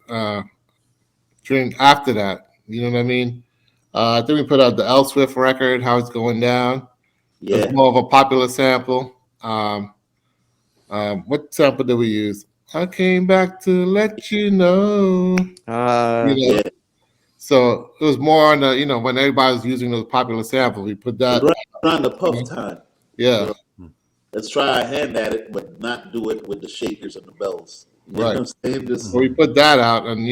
during after that. You know what I mean? I think we put out the L Swift record, How It's Going Down. It was yeah, more of a popular sample. What sample did we use? I came back to let you know. You know, yeah. so it was more on the, when everybody was using those popular samples, we put It was that. around the puff time. Yeah, So let's try our hand at it, but not do it with the shakers and the bells. You know what right. I'm saying? Just So we put that out, and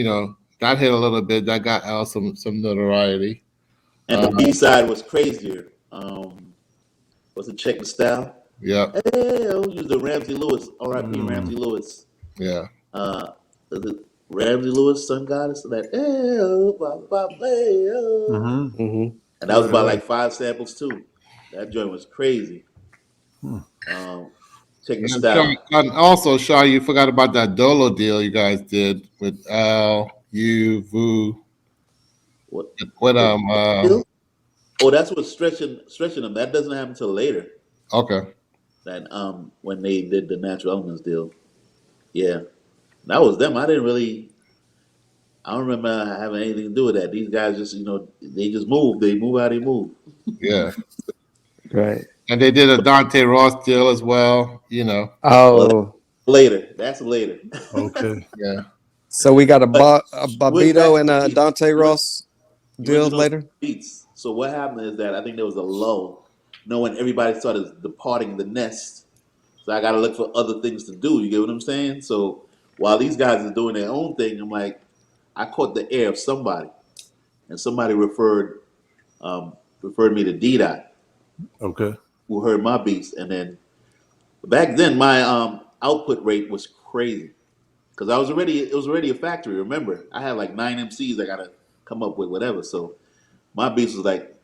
that hit a little bit. That got Al some notoriety. and the B side was crazier. Was it Check the Style? Yeah, Hey, I use the Ramsey Lewis, R.I.P. Ramsey Lewis. yeah, Uh, the Ramsey Lewis, Sun Goddess, so that hey, oh, ba, ba, hey, oh. Mm-hmm. Mhm. And that was about Right. like 5 samples too. That joint was crazy. Check the and, Sean, Style. and also, Sean, you forgot about that Dolo deal you guys did with Al, you, Vu, What? with The deal? Oh, that's what stretching them. That doesn't happen until later. okay, That when they did the Natural Elements deal. Yeah, that was them. I don't remember having anything to do with that. These guys just they just move. They move how they move. yeah. Right. And they did a Dante Ross deal as well. Well, that's Oh, later. That's later. Okay. Yeah, so we got But a going back Babito to and the a beats, Dante Ross you deals mentioned those later. beats. So what happened is that I think there was a lull. When everybody started departing the nest, so I got to look for other things to do. You get what I'm saying? So while these guys are doing their own thing, I'm like, I caught the air of somebody, and somebody referred me to D Dot, Okay. who heard my beats, and then back then my output rate was crazy because it was already a factory. Remember, I had like 9 MCs I gotta come up with whatever. So my beats was like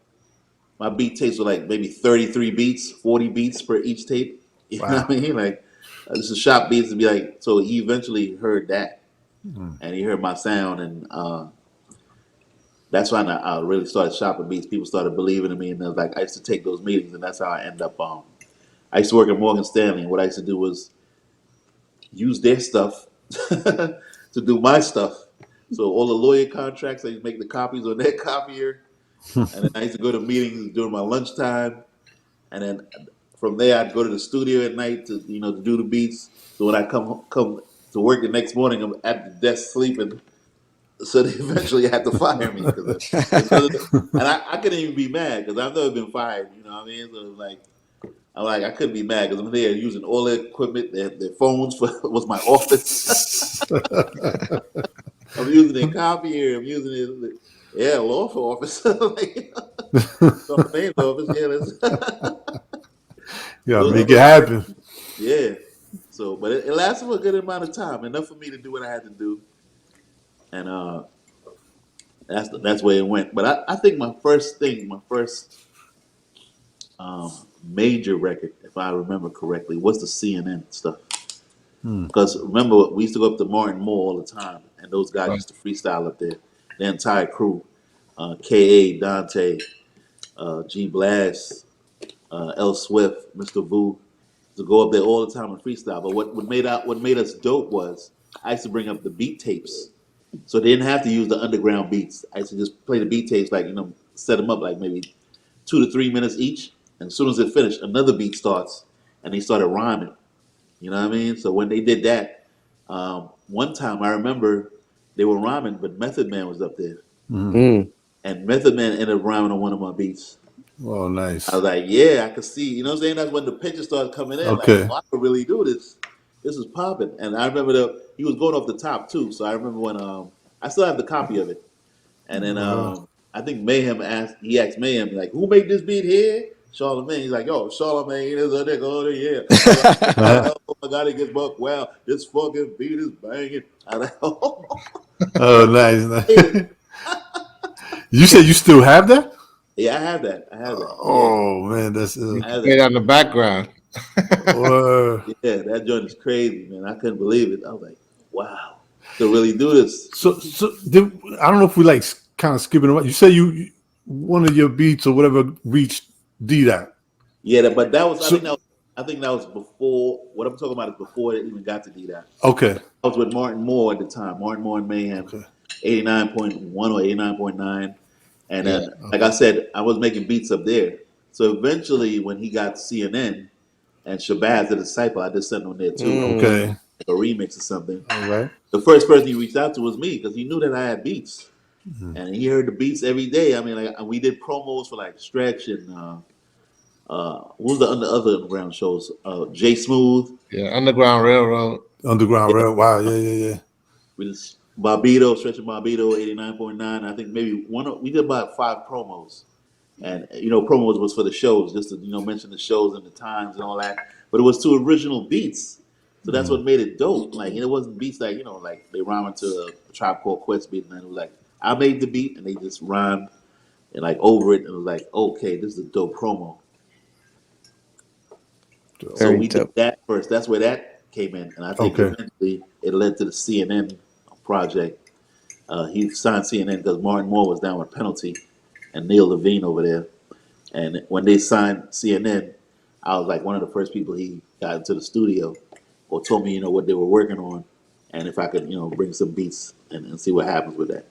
my beat tapes were like maybe 33 beats, 40 beats per each tape. You know Wow. what I mean? Like this is shop beats to be like. So he eventually heard that, and he heard my sound, and that's when I really started shopping beats. People started believing in me, and I used to take those meetings, and that's how I end up. I used to work at Morgan Stanley, and what I used to do was use their stuff to do my stuff. So all the lawyer contracts, I used to make the copies on their copier, and then I used to go to meetings during my lunchtime, and then from there I'd go to the studio at night to do the beats. So when I come to work the next morning, I'm at the desk sleeping. So they eventually had to fire me and I couldn't even be mad because I've never been fired. You know what I mean? So I couldn't be mad because I'm there using all their equipment, their phones was my office. I'm using their copier. I'm using their law office, like main office. Yeah, Yeah, those are make it the happen. yeah. So, but it lasted for a good amount of time, enough for me to do what I had to do, and that's where it went. But I think my first major record, if I remember correctly, was the CNN stuff. Because remember, we used to go up to Martin Moore all the time, and those guys right. used to freestyle up there. The entire crew, Ka, Dante, G Blast, L Swift, Mr. Vu, to go up there all the time and freestyle. But what made us dope was I used to bring up the beat tapes, so they didn't have to use the underground beats. I used to just play the beat tapes, like set them up like maybe 2 to 3 minutes each. And as soon as it finished, another beat starts, and they started rhyming. You know what I mean? So when they did that, one time I remember they were rhyming, but Method Man was up there, Mm. and Method Man ended up rhyming on one of my beats. Oh, I nice. was like, yeah, I could see. You know what I'm saying? That's when the pictures started coming in. Like, Okay. oh, I could really do this. This is popping. And I remember he was going off the top too. So I remember when I still have the copy of it. And then I think he asked Mayhem, like, who made this beat here? Charlemagne. He's like, yo, Charlemagne is a nigga over here. I was Uh-huh. like, oh my God, it gets buck. Wow, this fucking beat is banging. I was like, oh, Oh, nice. made it. Nice. You said you still have that? Yeah, I have that. I have that. Yeah, Oh man, that's You I can have play that. that in the background. uh, Yeah, that joint is crazy, man. I couldn't believe it. I was like, wow. to really do this. So I don't know if we like kind of skipping around. You say you one of your beats or whatever reached D-Dot. Yeah, but that was So I think that was before. What I'm talking about is before it even got to do that. okay, I was with Martin Moore at the time. Martin Moore and Mayhem, okay, 89.1 or 89.9. And Yeah. then, like I said, I was making beats up there. So eventually, when he got CNN and Shabazz the Disciple, I just sent him there too, okay, like a remix or something. all right. The first person he reached out to was me because he knew that I had beats. And he heard the beats every day. I mean, like we did promos for like Stretch and what was the other underground shows? J Smooth. Yeah. Underground Railroad. Underground Rail. Wow, yeah. We just Barbito, Stretch and Barbito, 89.9. I think maybe we did about 5 promos. And promos was for the shows, just to mention the shows and the times and all that. But it was to original beats. So that's what made it dope. Like it wasn't beats like, like they rhymed to a Tribe Called Quest beat, and then it was like I made the beat and they just rhymed and like over it, and it was like, okay, this is a dope promo. So Very we did dope. that first. That's where that came in, and I think Okay. eventually it led to the CNN project. He signed CNN because Martin Moore was down with Penalty and Neil Levine over there. And when they signed CNN, I was like one of the first people he got into the studio or told me, what they were working on, and if I could, bring some beats and see what happens with that.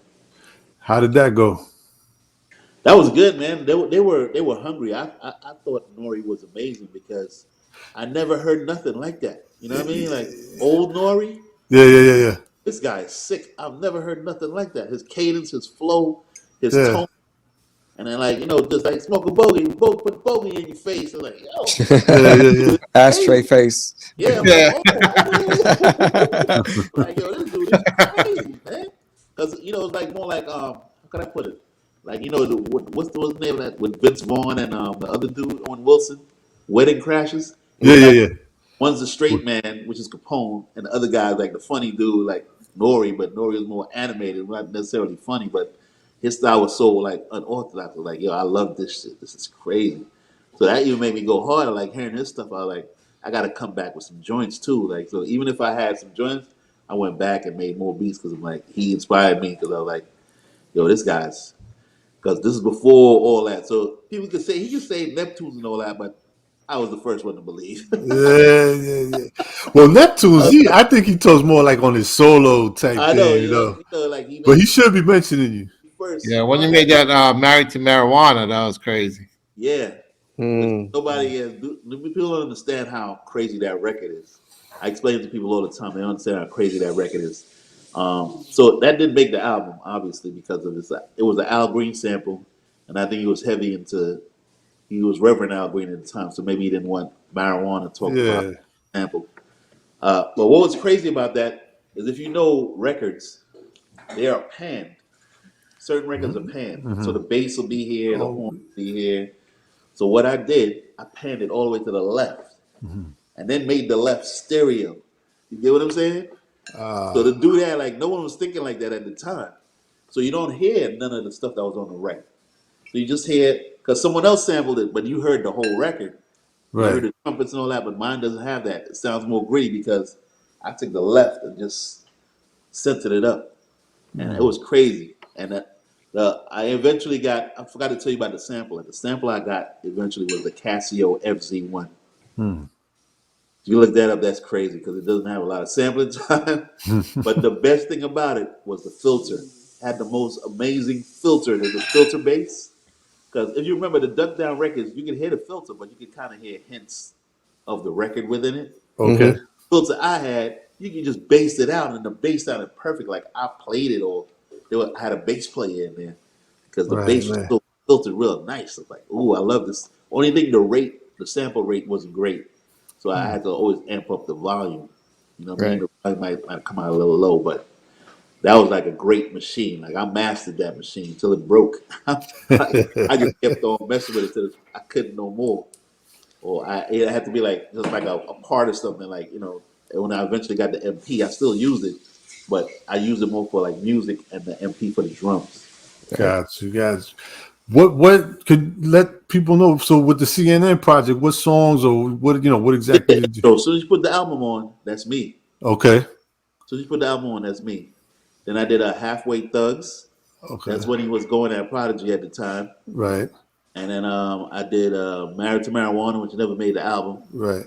How did that go? That was good, man. They were hungry. I thought Nori was amazing because I never heard nothing like that. You know what I mean? Like old Nori. Yeah. This guy is sick. I've never heard nothing like that. His cadence, his flow, his Yeah. tone, and then like just like smoke a bogey, put a bogey in your face. I'm like, yo, Yeah. Ashtray face. yeah. I'm Yeah. like, oh, like yo, this dude is crazy, man. Because it's like more like how can I put it? Like what's the name of that with Vince Vaughn and the other dude Owen Wilson, Wedding Crashes. It was like Yeah. one's the straight man, which is Capone, and the other guy's like the funny dude, like Nori, but Nori was more animated, not necessarily funny, but his style was so like unorthodox. I was like, yo, I love this shit. This is crazy. So that even made me go harder. Like hearing this stuff, I was like, I got to come back with some joints too. Like so, even if I had some joints, I went back and made more beats because I'm like, he inspired me because I was like, yo, this guy's because this is before all that. So people could say he could say Neptunes and all that, but I was the first one to believe. Yeah. Well, Neptune's, I think he talks more like on his solo type I know, thing, like he But made he should be mentioning you. first. Yeah. When you made that Married to Marijuana, that was crazy. Yeah, which Mm. nobody has. People don't understand how crazy that record is. I explain it to people all the time. They don't understand how crazy that record is. So that didn't make the album, obviously, because of this. It was an Al Green sample, and I think he was heavy into. He was Reverend Al Green at the time, so maybe he didn't want marijuana to talk about Yeah. sample. But what was crazy about that is if you know records, they are panned. Certain records are panned, so the bass will be here, the horn will be here. So what I did, I panned it all the way to the left, and then made the left stereo. You get what I'm saying? So to do that, like no one was thinking like that at the time. So you don't hear none of the stuff that was on the right. So you just hear because someone else sampled it, but you heard the whole record. You heard Right. the trumpets and all that, but mine doesn't have that. It sounds more gritty because I took the left and just centered it up, and it was crazy. And I eventually got. I forgot to tell you about the sample. The sample I got eventually was the Casio FZ1. If you look that up, that's crazy because it doesn't have a lot of sampling time. But the best thing about it was the filter. It had the most amazing filter. There's a filter bass. Because if you remember the Duck Down records, you can hear the filter, but you can kind of hear hints of the record within it. Okay. Filter I had, you can just bass it out, and the bass sounded perfect. Like I played it, or I had a bass player in there because the bass was Right. so filtered real nice. It's like, ooh, I love this. Only thing the sample rate wasn't great, so I had to always amp up the volume. You know what I mean? Right. The volume might come out a little low, but that was like a great machine. Like I mastered that machine until it broke. I just kept on messing with it till I couldn't no more. Or it had to be like just like a part of something. Like when I eventually got the MP, I still use it, but I use it more for like music and the MP for the drums. Got you, guys. What could let people know? So with the CNN project, what songs or what exactly did you? So as soon as you put the album on, that's me. Okay. As soon as you put the album on, that's me. Then I did a Halfway Thugs. Okay. That's when he was going at Prodigy at the time. Right. And then I did Married to Marijuana, which never made the album. Right.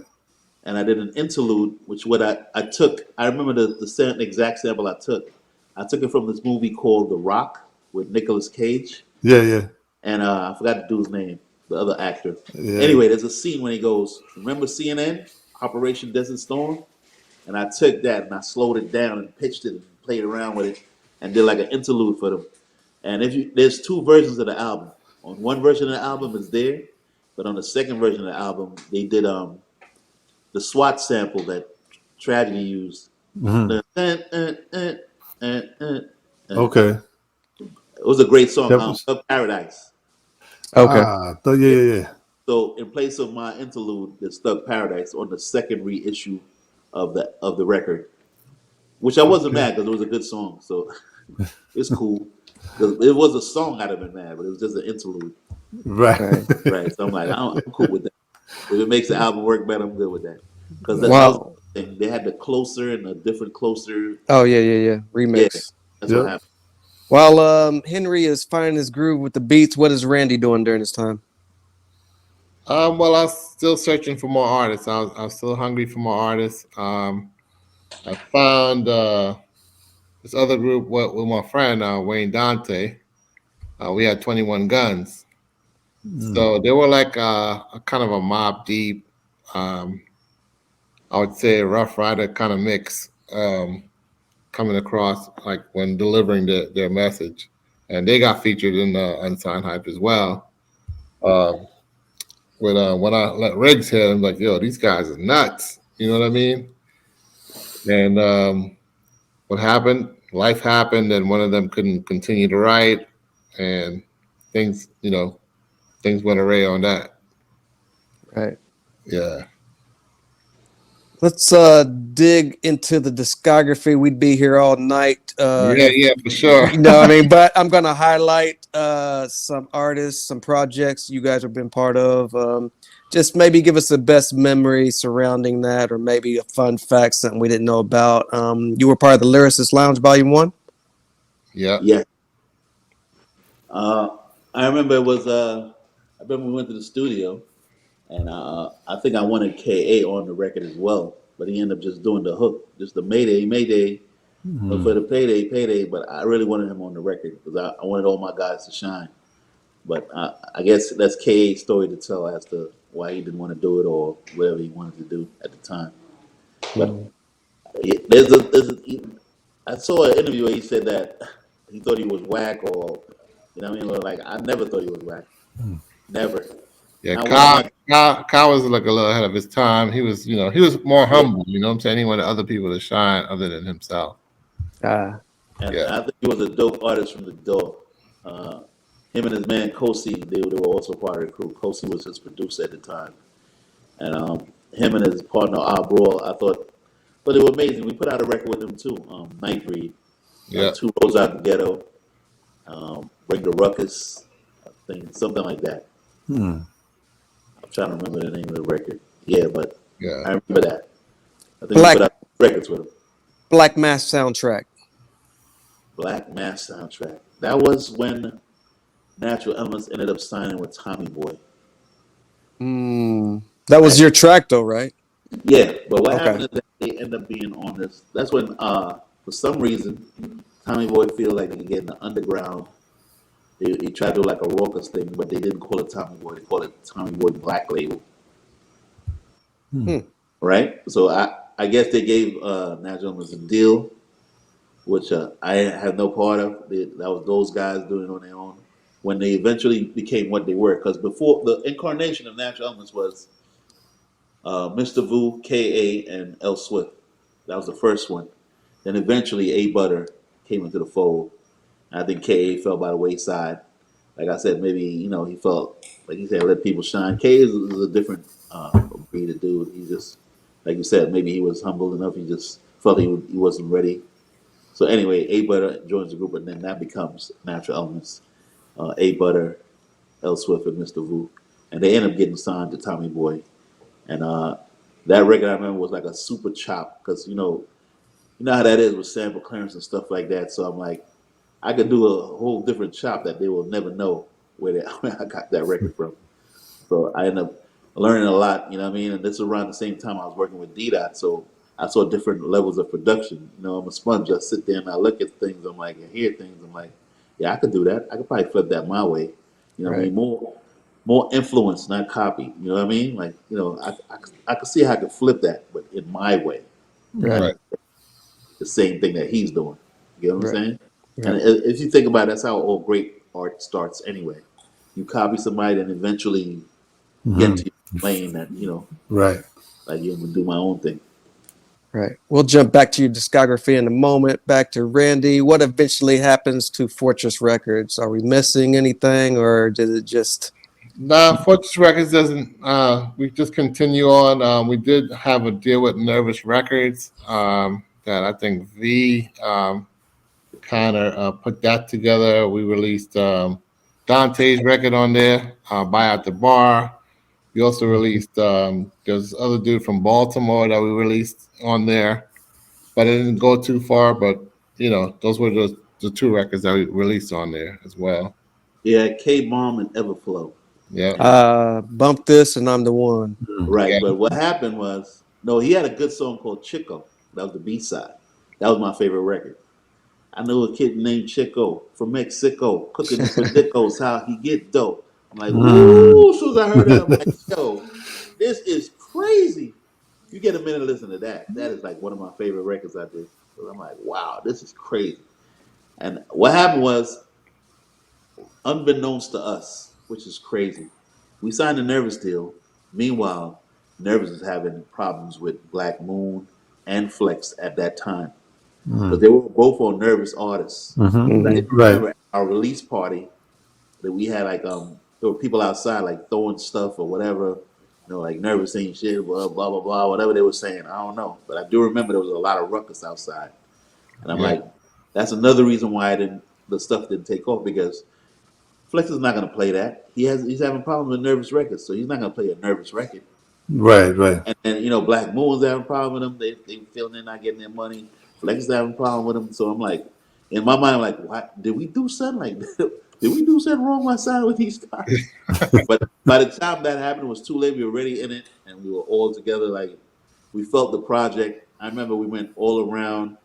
And I did an interlude, which I took. I remember the exact sample I took. I took it from this movie called The Rock with Nicolas Cage. Yeah. Yeah. And I forgot the dude's name, the other actor. Yeah. Anyway, there's a scene when he goes, "Remember CNN, Operation Desert Storm?" And I took that and I slowed it down and pitched it and played around with it and did like an interlude for them. And there's two versions of the album. On one version of the album is there, but on the second version of the album, they did the SWAT sample that Tragedy used. Mhm. It Okay. was a great song. That was Paradise. Okay. Yeah. So in place of my interlude, there's Thug Paradise on the second reissue of the record, which I wasn't mad because it was a good song. So it's cool. 'Cause it was a song, I'd have been mad, but it was just an interlude. Right. Right. So I'm like, I'm cool with that. If it makes the album work better, I'm good with that. Because that Wow. was the thing. They had the Closer and a different Closer. Oh yeah. Remix. Yeah, that's Yep. what happened. While Henry is finding his groove with the beats, what is Randy doing during this time? Well, I was still searching for more artists. I was still hungry for more artists. I found this other group with my friend Wayne Dante. We had 21 Guns. So they were like a kind of a Mob Deep, I would say a Rough Rider kind of mix, coming across like when delivering their message. And they got featured in the Unsigned Hype as well. When I let Riggs hit, I'm like, yo, these guys are nuts. You know what I mean? And what happened? Life happened, and one of them couldn't continue to write, and things went array on that. Right. Yeah. Let's dig into the discography. We'd be here all night. Yeah, for sure. You know what I mean? But I'm going to highlight some artists, some projects you guys have been part of. Just maybe give us the best memory surrounding that, or maybe a fun fact, something we didn't know about. You were part of the Lyricist Lounge Volume 1? Yeah. Yeah. I remember it was. I remember we went to the studio, and I think I wanted Ka on the record as well, but he ended up just doing the hook, just the Mayday, but for the payday. But I really wanted him on the record because I wanted all my guys to shine. But I guess that's Ka's story to tell as to why he didn't want to do it or whatever he wanted to do at the time. But I saw an interview where he said that he thought he was whack, or you know what I mean. Like I never thought he was whack, never. Yeah, I Kyle was like a little ahead of his time. He was more humble, you know what I'm saying? He wanted other people to shine other than himself. Ah, And Yeah. I think he was a dope artist from the door. Him and his man Kosi, they were also part of the crew. Kosi was his producer at the time, and him and his partner Brawl, I thought, but they were amazing. We put out a record with them too. Night Breed, Yeah. 2 Roads Out the Ghetto, Bring the Ruckus, I think something like that. I'm trying to remember the name of the record. Yeah, but I Yeah. remember that. I think Black- we put out records with him. Black Mass soundtrack. Black Mass soundtrack. That was when Natural Elements ended up signing with Tommy Boy. That was your track, though, right? Yeah, but what Okay. happened is that they end up being on this. That's when, for some reason, Tommy Boy feel like they could get in the underground. They tried to do like a raucous thing, but they didn't call it Tommy Boy. They called it Tommy Boy Black Label. Right? So I guess they gave Natural Elements a deal, which I had no part of. That was those guys doing it on their own. When they eventually became what they were, because before the incarnation of Natural Elements was Mr. Vu, Ka, and L Swift. That was the first one. Then eventually A Butter came into the fold. I think Ka fell by the wayside. Like I said, maybe he felt like he said let people shine. Ka is a different breed of dude. He just, like you said, maybe he was humble enough. He just felt he wasn't ready. So anyway, A Butter joins the group, and then that becomes Natural Elements. A Butter, L Swift, and Mr. Vu, and they end up getting signed to Tommy Boy. And that record I remember was like a super chop because you know how that is with sample clearance and stuff like that. So I'm like, I could do a whole different chop that they will never know where I got that record from. So I ended up learning a lot, you know what I mean? And this is around the same time I was working with D-Dot. So I saw different levels of production. You know, I'm a sponge. I sit there and I look at things. I'm like, and hear things. I'm like, yeah, I could do that. I could probably flip that my way. You know what I Right. mean? More influence, not copy. You know what I mean? Like, you know, I could see how I could flip that, but in my way, Right. Right. the same thing that he's doing. You know what I'm Right. saying? And Right. if you think about it, that's how all great art starts anyway. You copy somebody and eventually get Mhm. to your lane that, you know, Right. like you would do my own thing. Right. We'll jump back to your discography in a moment. Back to Randy. What eventually happens to Fortress Records? Are we missing anything, or did it just? Nah, Fortress Records doesn't. We just continue on. We did have a deal with Nervous Records that I think V kind of put that together. We released Dante's record on there, Buy Out the Bar. We also released there's this other dude from Baltimore that we released on there, but it didn't go too far. But you know, those were the two records that we released on there as well. Yeah, K Bomb and Everflow. Yeah, Bump this and I'm the one. Right. yeah. But what happened was, no, he had a good song called Chico. That was the B side. That was my favorite record. I knew a kid named Chico from Mexico, cooking it for Dicos, how he get dough. I'm like, Mm. ooh, as soon as I heard that, I'm like, yo, this is crazy. You get a minute to listen to that. That is like one of my favorite records I did. So I'm like, wow, this is crazy. And what happened was, unbeknownst to us, which is crazy, we signed a Nervous deal. Meanwhile, Nervous is having problems with Black Moon and Flex at that time. Because Mm. they were both on Nervous artists. But Mhm. if Hmm. you Right. remember our release party, that we had like there were people outside like throwing stuff or whatever, you know, like Nervous ain't shit, blah blah blah blah, whatever they were saying. I don't know. But I do remember there was a lot of ruckus outside. And I'm Yeah. like, that's another reason why the stuff didn't take off because Flex is not gonna play that. He's having problems with Nervous records, so he's not gonna play a Nervous record. Right. Right. And then, you know, Black Moon's having a problem with them. They feeling they're not getting their money. Flex is having a problem with them. So I'm like, in my mind, I'm like, what did we do something like did we do something wrong my side with these guys? But by the time that happened, it was too late. We were already in it and we were all together. Like we felt the project. I remember we went all around.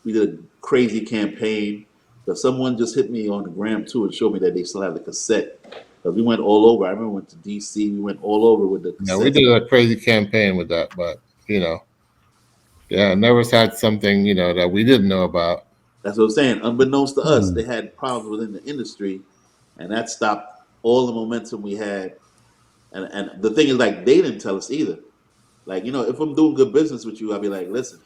We did a crazy campaign. But someone just hit me on the gram too and showed me that they still have the cassette. But we went all over. I remember we went to DC. We went all over with the Yeah, we cassettes. did a crazy campaign with that, but you know, yeah, Nervous had something that we didn't know about. That's what I'm saying. Unbeknownst to us, Mm. they had problems within the industry, and that stopped all the momentum we had. And the thing is, like, they didn't tell us either. Like, you know, if I'm doing good business with you, I'll be like, listen,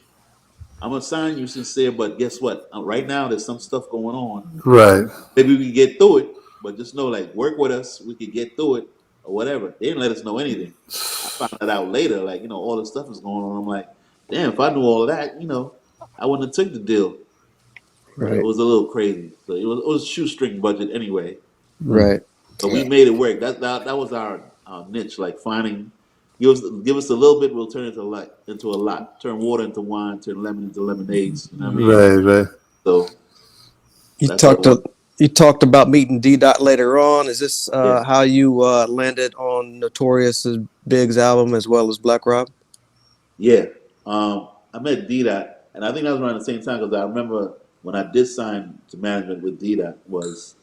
I'm gonna sign you sincere, but guess what? Right now, there's some stuff going on. Right. Maybe we can get through it, but just know, like, work with us. We could get through it or whatever. They didn't let us know anything. I found that out later. Like, you know, all this stuff is going on. I'm like, damn, if I knew all of that, you know, I wouldn't have took the deal. But it Right. was a little crazy. So it was shoestring budget anyway. Mm. Right. But Yeah, we made it work. That was our niche, like finding give us a little bit, we'll turn it into a lot. Turn water into wine, turn lemon into lemonades. You know what I mean? Right. Right. So You that's how it talked went. to, you talked about meeting D Dot later on. Is this Yeah, how you landed on Notorious's Big's album as well as Black Rob? yeah. I met D Dot, and I think that was around the same time because I remember when I did sign to management with D Dot was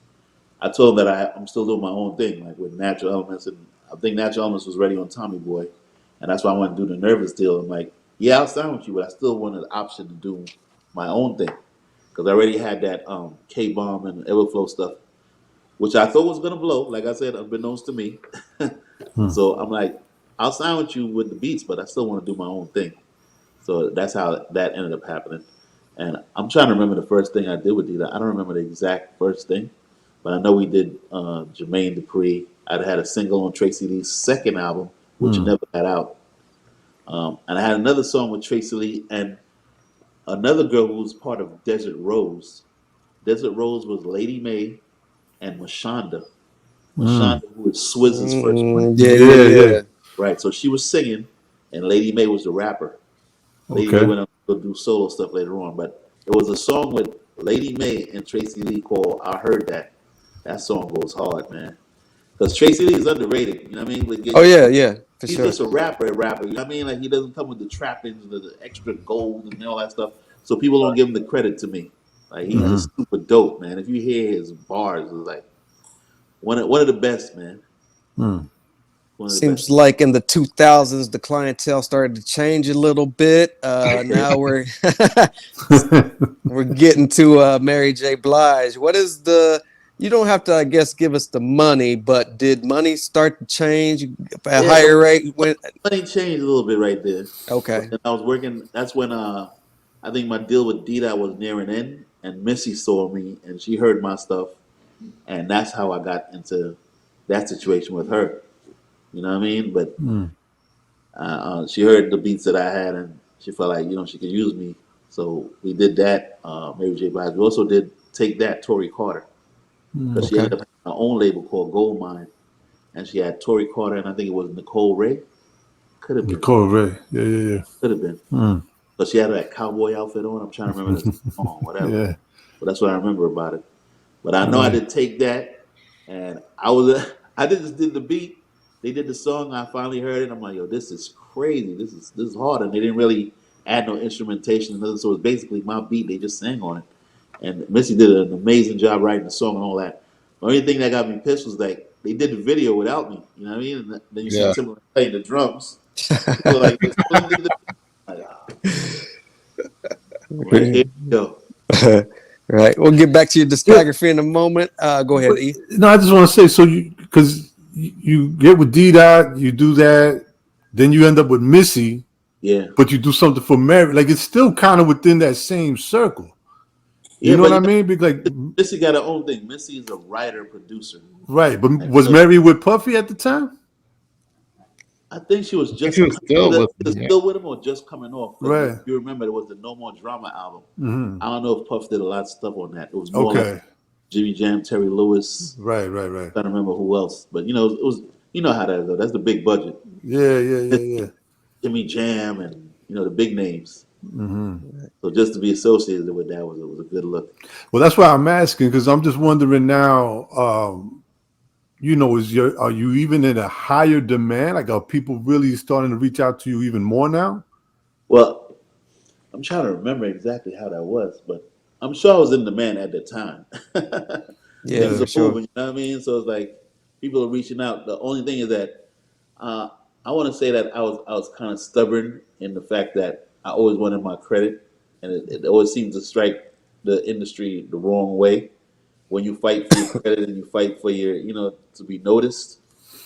I told him that I'm still doing my own thing, like with Natural Elements, and I think Natural Elements was ready on Tommy Boy, and that's why I wanted to do the Nervous deal. I'm like, yeah, I'll sign with you, but I still wanted the option to do my own thing because I already had that K Bomb and Everflow stuff, which I thought was gonna blow. Like I said, unbeknownst to me. Mm. So I'm like, I'll sign with you with the beats, but I still want to do my own thing. So that's how that ended up happening. And I'm trying to remember the first thing I did with Dita. I don't remember the exact first thing, but I know we did Jermaine Dupri. I'd had a single on Tracy Lee's second album, which Mm. never got out. And I had another song with Tracy Lee and another girl who was part of Desert Rose. Desert Rose was Lady May and Mashonda. Mm. Mashonda, who was Swizz's first wife. Yeah. Yeah. Yeah. Yeah. Yeah. Right. So she was singing, and Lady May was the rapper. Lady May Okay. went on go do solo stuff later on. But it was a song with Lady May and Tracy Lee called "I Heard That." That song goes hard, man. Because Tracy Lee is underrated. You know what I mean? Like, Oh yeah, for he's sure. just a rapper. You know what I mean? Like he doesn't come with the trappings, the extra gold, and all that stuff. So people don't give him the credit to me. Like he's just super dope, man. If you hear his bars, it's like one of the best, man. Mm. One of the Seems best. like in the 2000s, the clientele started to change a little bit. Now we're we're getting to Mary J. Blige. What is the? You don't have to, I guess, give us the money, but did money start to change at a Yeah, higher rate? When money changed a little bit right there. okay, And I was working. That's when I think my deal with Dita was nearing end, and Missy saw me and she heard my stuff, and that's how I got into that situation with her. You know what I mean? But she heard the beats that I had, and she felt like she could use me. So we did that. Mary J. Blige. We also did Take That, Tori Carter, because she okay, ended up having her own label called Gold Mine, and she had Tori Carter, and I think it was Nicole Ray. Could have been. Nicole Ray. Yeah. Could have been. Mm. But she had that cowboy outfit on. I'm trying to remember the song, whatever. Yeah. But that's what I remember about it. But I know I did Take That, and I just did the beat. They did the song. I finally heard it. I'm like, yo, this is crazy. This is hard. And they didn't really add no instrumentation and nothing. So it's basically my beat. They just sang on it. And Missy did an amazing job writing the song and all that. The only thing that got me pissed was like they did the video without me. You know what I mean? And then you see Yeah. Timbaland playing the drums. People are like, Timbaland did the like, right here, yo. right. We'll get back to your discography in a moment. Go ahead, E. No, I just want to say, so because you get with D Dot, you do that, then you end up with Missy, Yeah. but you do something for Mary. Like it's still kind of within that same circle. You Yeah, know but what I mean? Because like, Missy got her own thing. Missy is a writer producer. right, but Like, was so Mary with Puffy at the time? I think she was just She was still with either him, yeah. still with him or just coming off. 'Cause Right. if you remember, there was the No More Drama album. Mm-hmm. I don't know if Puff did a lot of stuff on that. It was more Okay. like Jimmy Jam, Terry Lewis. Right. I don't remember who else, but it was how that goes. That's the big budget. Yeah. Jimmy Jam and the big names. Mm-hmm. So just to be associated with that was a good look. Well, that's why I'm asking, because I'm just wondering now. Are you even in a higher demand? Like, are people really starting to reach out to you even more now? Well, I'm trying to remember exactly how that was, but I'm sure I was in demand at the time. Yeah, Things for are sure. moving, you know what I mean? So it's like people are reaching out. The only thing is that I want to say that I was kind of stubborn in the fact that I always wanted my credit, and it always seems to strike the industry the wrong way when you fight for your credit and you fight for your to be noticed,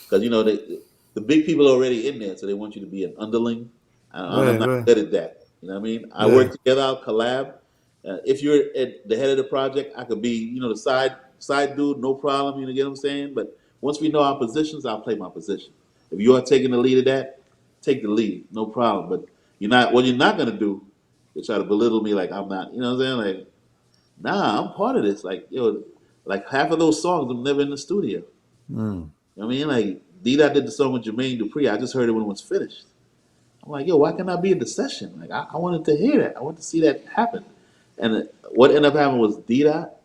because the big people are already in there, so they want you to be an underling. I'm not Right. good at that. You know what I mean? I Yeah. work together, I'll collab. If you're at the head of the project, I could be the side dude, no problem. You get what I'm saying? But once we know our positions, I'll play my position. If you are taking the lead of that, take the lead, no problem. But what you're not gonna do is try to belittle me like I'm not. You know what I'm saying? Like, nah, I'm part of this. Like, like half of those songs I'm never in the studio. Mm. You know what I mean? Like D-Dot did the song with Jermaine Dupri. I just heard it when it was finished. I'm like, yo, why can't I be in the session? Like, I wanted to hear that. I wanted to see that happen. And what ended up happening was D-Dot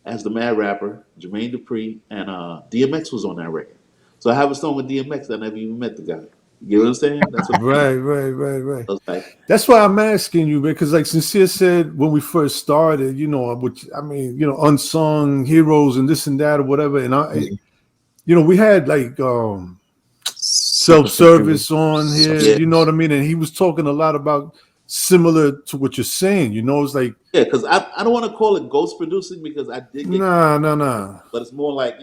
as the mad rapper, Jermaine Dupri, and DMX was on that record. So I have a song with DMX. I never even met the guy. You know what I'm saying? That's what I mean. Right. I was like, That's why I'm asking you, because like Sincere said when we first started, which I mean, unsung heroes and this and that or whatever. And we had like self-service on here, Yeah. you know what I mean? And he was talking a lot about similar to what you're saying, it's like yeah, because I don't want to call it ghost producing because I did get, nah. but it's more like,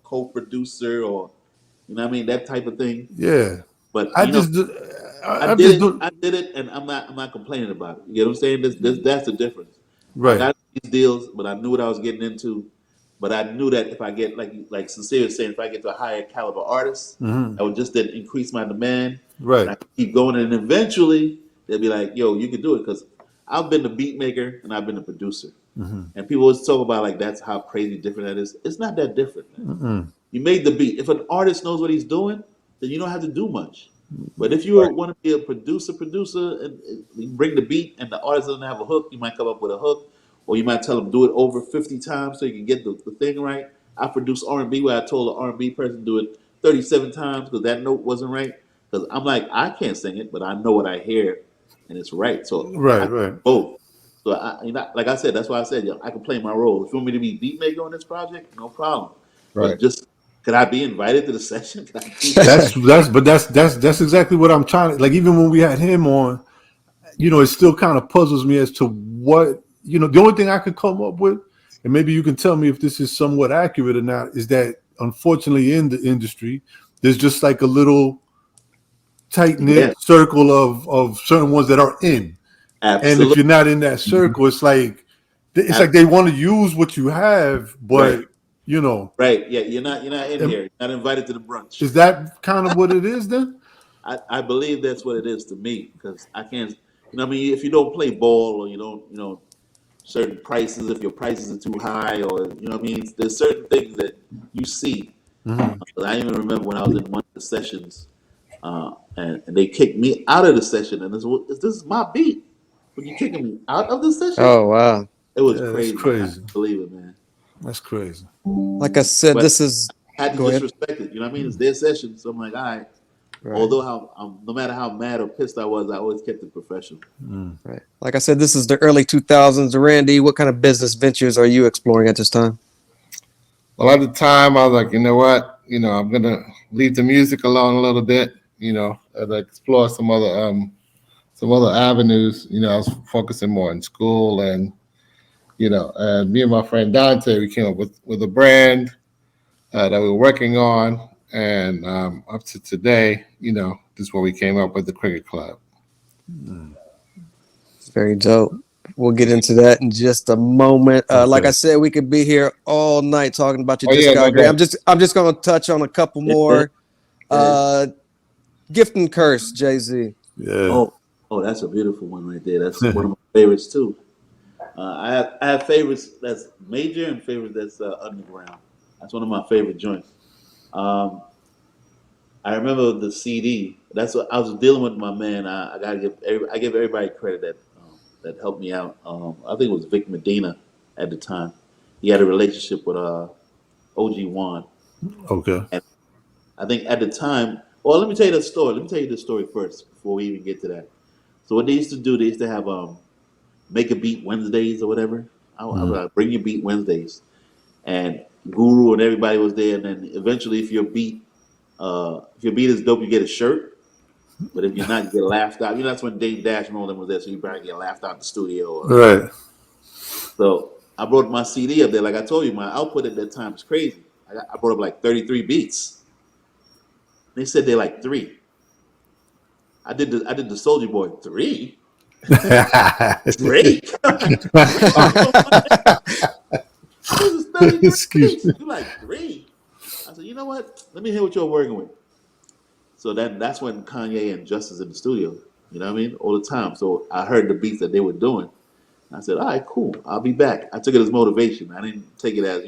co-producer or, what I mean, that type of thing. Yeah. But, I did it, and I'm not complaining about it. You get what I'm saying? That's the difference. I right. got these deals, but I knew what I was getting into. But I knew that if I get like Sincere was saying, if I get to a higher caliber artist, Mhm. I would just then increase my demand. Right. And I could keep going, and eventually they'll be like, "Yo, you can do it," because I've been the beat maker and I've been the producer. Mhm. And people always talk about like that's how crazy different that is. It's not that different, man. Mm-mm. You made the beat. If an artist knows what he's doing, then you don't have to do much. But if you want to be a producer, and you bring the beat and the artist doesn't have a hook, you might come up with a hook, or you might tell them do it over 50 times so you can get the thing right. I produced R&B where I told an R&B person do it 37 times because that note wasn't right. Because I'm like, I can't sing it, but I know what I hear, and it's right. So I Right, can right. do both. So like I said, that's why I said, yo, I can play my role. If you want me to be beat maker on this project, no problem. But Right. just could I be invited to the session? Could I be there? That's exactly what I'm trying to like. Even when we had him on, it still kind of puzzles me as to what The only thing I could come up with, and maybe you can tell me if this is somewhat accurate or not, is that unfortunately in the industry, there's just like a little tight Yeah, knit circle of certain ones that are in, and if absolutely. you're not in that circle, it's like they want to use what you have, Right. but you know, Right. Yeah, you're not in am- here. You're not invited to the brunch. is that kind of what it is then? I believe that's what it is to me because I can't. I mean, if you don't play ball or you don't, certain prices, if your prices are too high or what I mean, there's certain things that you see. Mhm. I even remember when I was in one of the sessions, and they kicked me out of the session, and this is my beat, but you kicking me out of the session? Oh wow. It was Yeah, that's crazy. I crazy. couldn't believe it, man. That's crazy. Like I said, But this is. I had to Go ahead. disrespect it. You know what I mean? It's their session, so I'm like, all right. Right. Although no matter how mad or pissed I was, I always kept it professional. Right. Like I said, this is the early 2000s. Randy, what kind of business ventures are you exploring at this time? Well, at the time, I was like, you know what? I'm gonna leave the music alone a little bit. And explore some other avenues. I was focusing more in school, and me and my friend Dante, we came up with a brand that we were working on, and up to today, this is what we came up with, the Cricket Club. Very dope. We'll get into that in just a moment. Like I Okay. said, we could be here all night talking about your Oh yeah, no discography. doubt. I'm just going to touch on a couple more. Uh, Gift and Curse, Jay Z. Yeah. Oh, oh, that's a beautiful one right there. That's one of my favorites too. I have favorites that's major and favorites that's underground. That's one of my favorite joints. Um, I remember the CD. That's what I was dealing with my man. I gotta I give everybody credit that helped me out. I think it was Vic Medina at the time. He had a relationship with OG Juan, Okay. and I think at the time. Well, let me tell you the story. Let me tell you the story first before we even get to that. So what they used to do, they used to have make a beat Wednesdays or whatever. I would Mhm. bring your beat Wednesdays, and Guru and everybody was there. And then eventually, if your beat is dope, you get a shirt. But if you're not, you get laughed out. That's when Dave Dash and all them was there, so you probably get laughed out in the studio. Right. So I brought my CD up there. Like I told you, my output at that time was crazy. I brought up like 33 beats. They said they like three. I did the Soldier Boy three. Drake. This is 33 Excuse beats. me. You like three? I said, you know what? Let me hear what you're working with. So that's when Kanye and Justice in the studio. You know what I mean? All the time. So I heard the beats that they were doing. I said, all right, cool. I'll be back. I took it as motivation. I didn't take it as,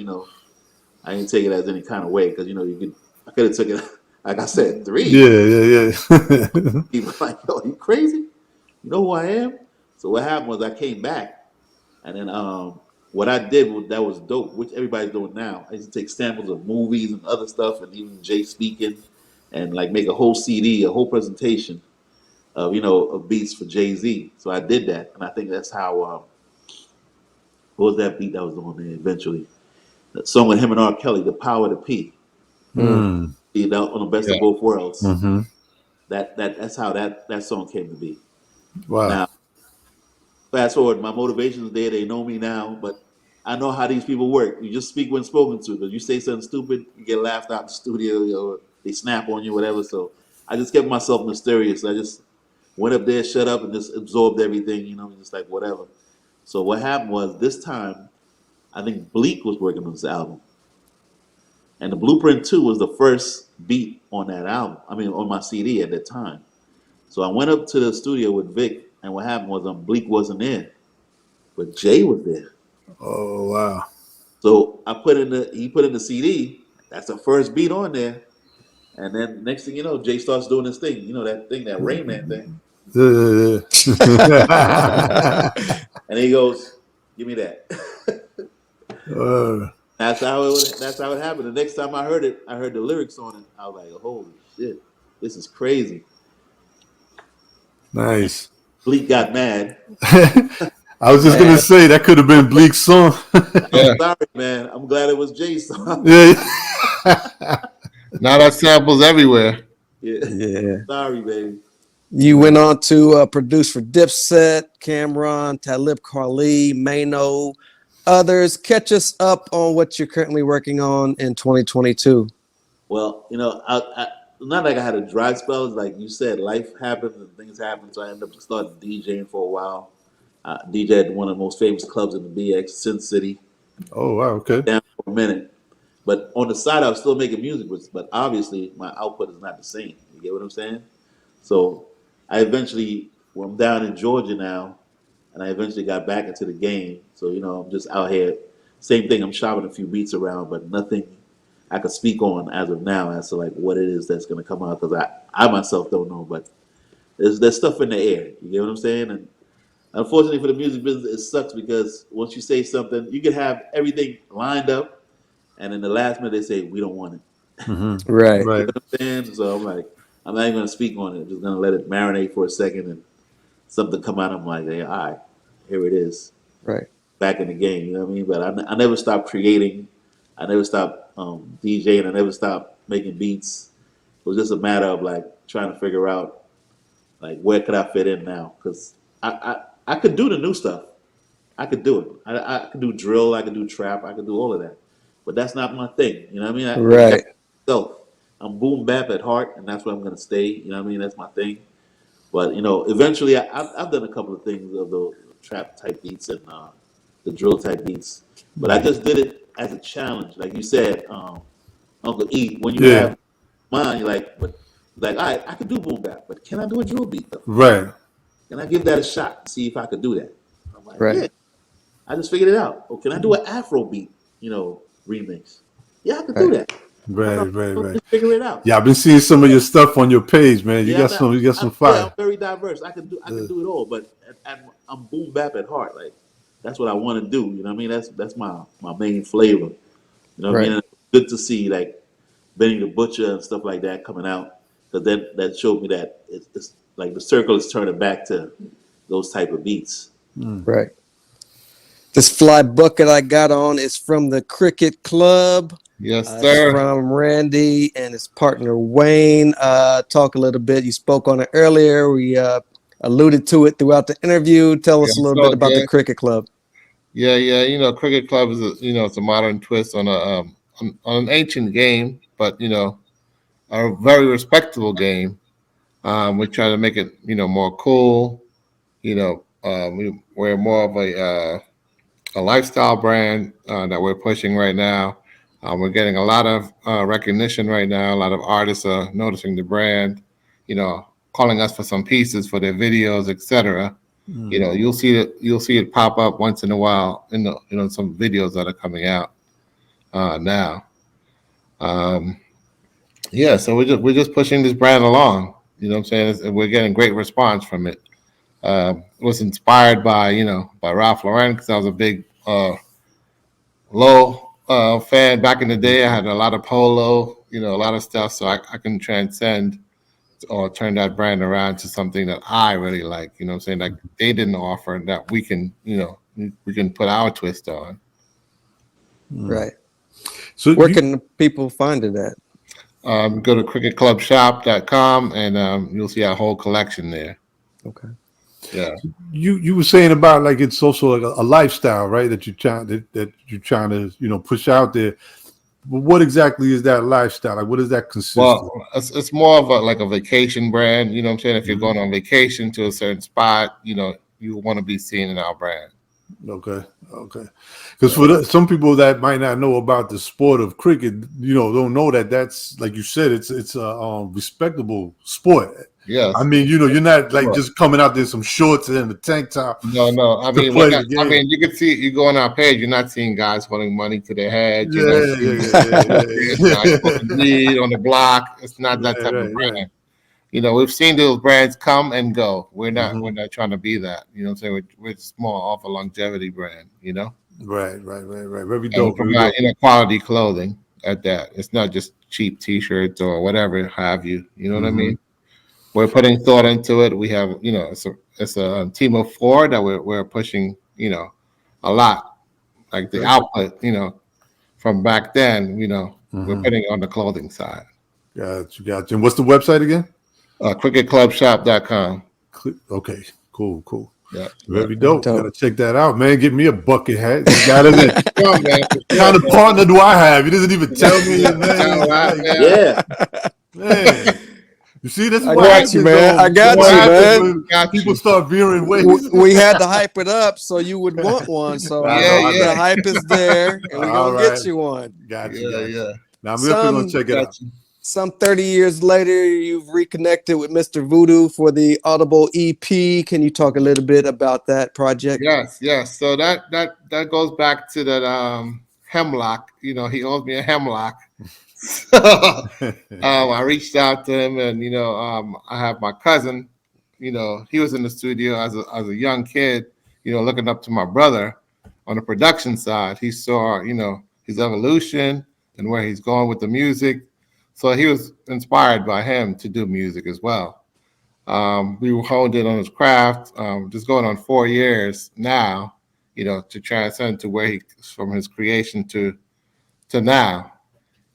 I didn't take it as any kind of way because, I could have took it, like I said, three. Yeah, yeah, yeah. People were like, yo, you crazy? You know who I am? So what happened was I came back and then what I did that was dope, which everybody's doing now. I used to take samples of movies and other stuff and even Jay speaking and like make a whole CD, a whole presentation of beats for Jay Z. So I did that, and I think that's how. What was that beat that was on there eventually? That song with him and R. Kelly, "The Power to P." Mm. Mm. On the best Yeah. of both worlds. Mm-hmm. That's how that song came to be. Wow. Now, fast forward, my motivation's there. They know me now, but I know how these people work. You just speak when spoken to. Because you say something stupid, you get laughed out in the studio, or they snap on you, whatever. So I just kept myself mysterious. I just went up there, shut up, and just absorbed everything. Just like whatever. So what happened was this time, I think Bleak was working on this album, and the Blueprint 2 was the first beat on that album. I mean, on my CD at that time. So I went up to the studio with Vic, and what happened was Bleak wasn't there, but Jay was there. Oh wow. So he put in the CD. That's the first beat on there. And then next thing you know, Jay starts doing this thing. You know that thing, that Rain Man thing. And he goes, "Give me that." That's how it happened. The next time I heard it, I heard the lyrics on it. I was like, "Holy shit, this is crazy." Nice. Bleak got mad. I was just gonna say that could have been Bleak's song. Yeah. I'm sorry, man. I'm glad it was Jay's song. Yeah. Now that samples everywhere. Yeah. Yeah. Sorry, baby. You went on to produce for Dipset, Cameron, Talib Kweli, Mano, others. Catch us up on what you're currently working on in 2022. Well, not like I had a dry spell. It's like you said, life happens and things happen. So I ended up starting DJing for a while. DJ at one of the most famous clubs in the BX, Sin City. Oh wow. Okay. Down for a minute. But on the side, I was still making music, but obviously my output is not the same. You get what I'm saying? So I'm down in Georgia now, and I eventually got back into the game. So, I'm just out here. Same thing, I'm shopping a few beats around, but nothing I could speak on as of now as to like what it is that's going to come out, because I myself don't know, but there's stuff in the air. You get what I'm saying? And unfortunately for the music business, it sucks because once you say something, you can have everything lined up, and in the last minute they say we don't want it. Mm-hmm. Right. You know Right. what I'm saying? So I'm like, I'm not even gonna speak on it. I'm just gonna let it marinate for a second, and something come out. I'm like, hey, all right, here it is, Right. back in the game. You know what I mean? But I never stopped creating. I never stopped DJing. I never stopped making beats. It was just a matter of like trying to figure out like where could I fit in now, because I could do the new stuff. I could do it. I could do drill. I could do trap. I could do all of that. But that's not my thing. You know what I mean? Right. So I'm boom bap at heart, and that's where I'm gonna stay. You know what I mean? That's my thing. But eventually, I've done a couple of things of the trap type beats and the drill type beats. But I just did it as a challenge, like you said, Uncle E. When you Yeah. have mine, you're like, but like, all right, I could do boom bap, but can I do a drill beat though? Right. Can I give that a shot and see if I could do that? I'm like, Right. yeah. I just figured it out. Or can I do an Afro beat, remix? Yeah, I could do that. Right. Right. Just figure it out. Yeah, I've been seeing some of your stuff on your page, man. You Yeah, got some. You got some fire. I'm very diverse. I can do it all, but I'm boom bap at heart. Like that's what I want to do. You know what I mean? That's my main flavor. You know what I mean? And it's good to see like Benny the Butcher and stuff like that coming out, because that showed me that it's like the circle is turning back to those type of beats. Right. This fly bucket I got on is from the Cricket Club. Yes, It's sir. from Randy and his partner Wayne. Talk a little bit. You spoke on it earlier. We alluded to it throughout the interview. Tell us a little bit about the Cricket Club. Yeah. Cricket Club is it's a modern twist on on an ancient game, but a very respectable game. We try to make it more cool. We're more of a lifestyle brand that we're pushing right now. We're getting a lot of recognition right now. A lot of artists are noticing the brand, calling us for some pieces for their videos, etc. You'll see it pop up once in a while in some videos that are coming out now. So we're just pushing this brand along. You know what I'm saying? We're getting great response from it. It was inspired by by Ralph Lauren, because I was a big low fan back in the day. I had a lot of polo, a lot of stuff, so I can transcend or turn that brand around to something that I really like. You know what I'm saying? Like they didn't offer, that we can put our twist on. Right. So Where can people find it at? Go to cricketclubshop.com and you'll see our whole collection there. Okay. Yeah. you were saying about like it's also like a lifestyle, right? That you're trying to push out there. But what exactly is that lifestyle? Like, what does that consist of? Well, it's more of a vacation brand. You know what I'm saying? If you're going on vacation to a certain spot, you want to be seen in our brand. Okay. Because for some people that might not know about the sport of cricket, don't know that that's, like you said, it's a respectable sport. Yes. I mean, you're not like just coming out there in some shorts and a tank top. No. I mean, play the game. you can see, you go on our page, you're not seeing guys holding money to their head. Yeah. It's not smoking weed on the block. It's not that type of brand. Right. We've seen those brands come and go. We're not trying to be that. You know what I'm saying? We're small, off a longevity brand, Right. Very And dope. we provide quality clothing at that. It's not just cheap T-shirts or whatever have you. You know what I mean? We're putting thought into it. We have, it's a team of 4 that we're pushing, a lot. Like the output, from back then, we're putting it on the clothing side. Got you. And what's the website again? Cricketclubshop.com. Okay, cool. Yeah. Very dope. Dope. Gotta check that out, man. Get me a bucket hat. You got it. Come on, man. What kind of partner do I have? He doesn't even tell me his name. Yeah. Man. You see, this is I what got happens, you, man. though. I got What you, happens man. when people start veering ways. We had to hype it up so you would want one. So the hype is there, and we're gonna get you one. Got you. Yeah. Now I'm definitely gonna check it out. Some 30 years later, you've reconnected with Mr. Voodoo for the Audible EP. Can you talk a little bit about that project? Yes. So that goes back to that hemlock. He owes me a hemlock. I reached out to him, and I have my cousin. He was in the studio as a young kid. Looking up to my brother on the production side. He saw his evolution and where he's going with the music. So he was inspired by him to do music as well. We were honed in on his craft, just going on 4 years now, to transcend to where from his creation to now.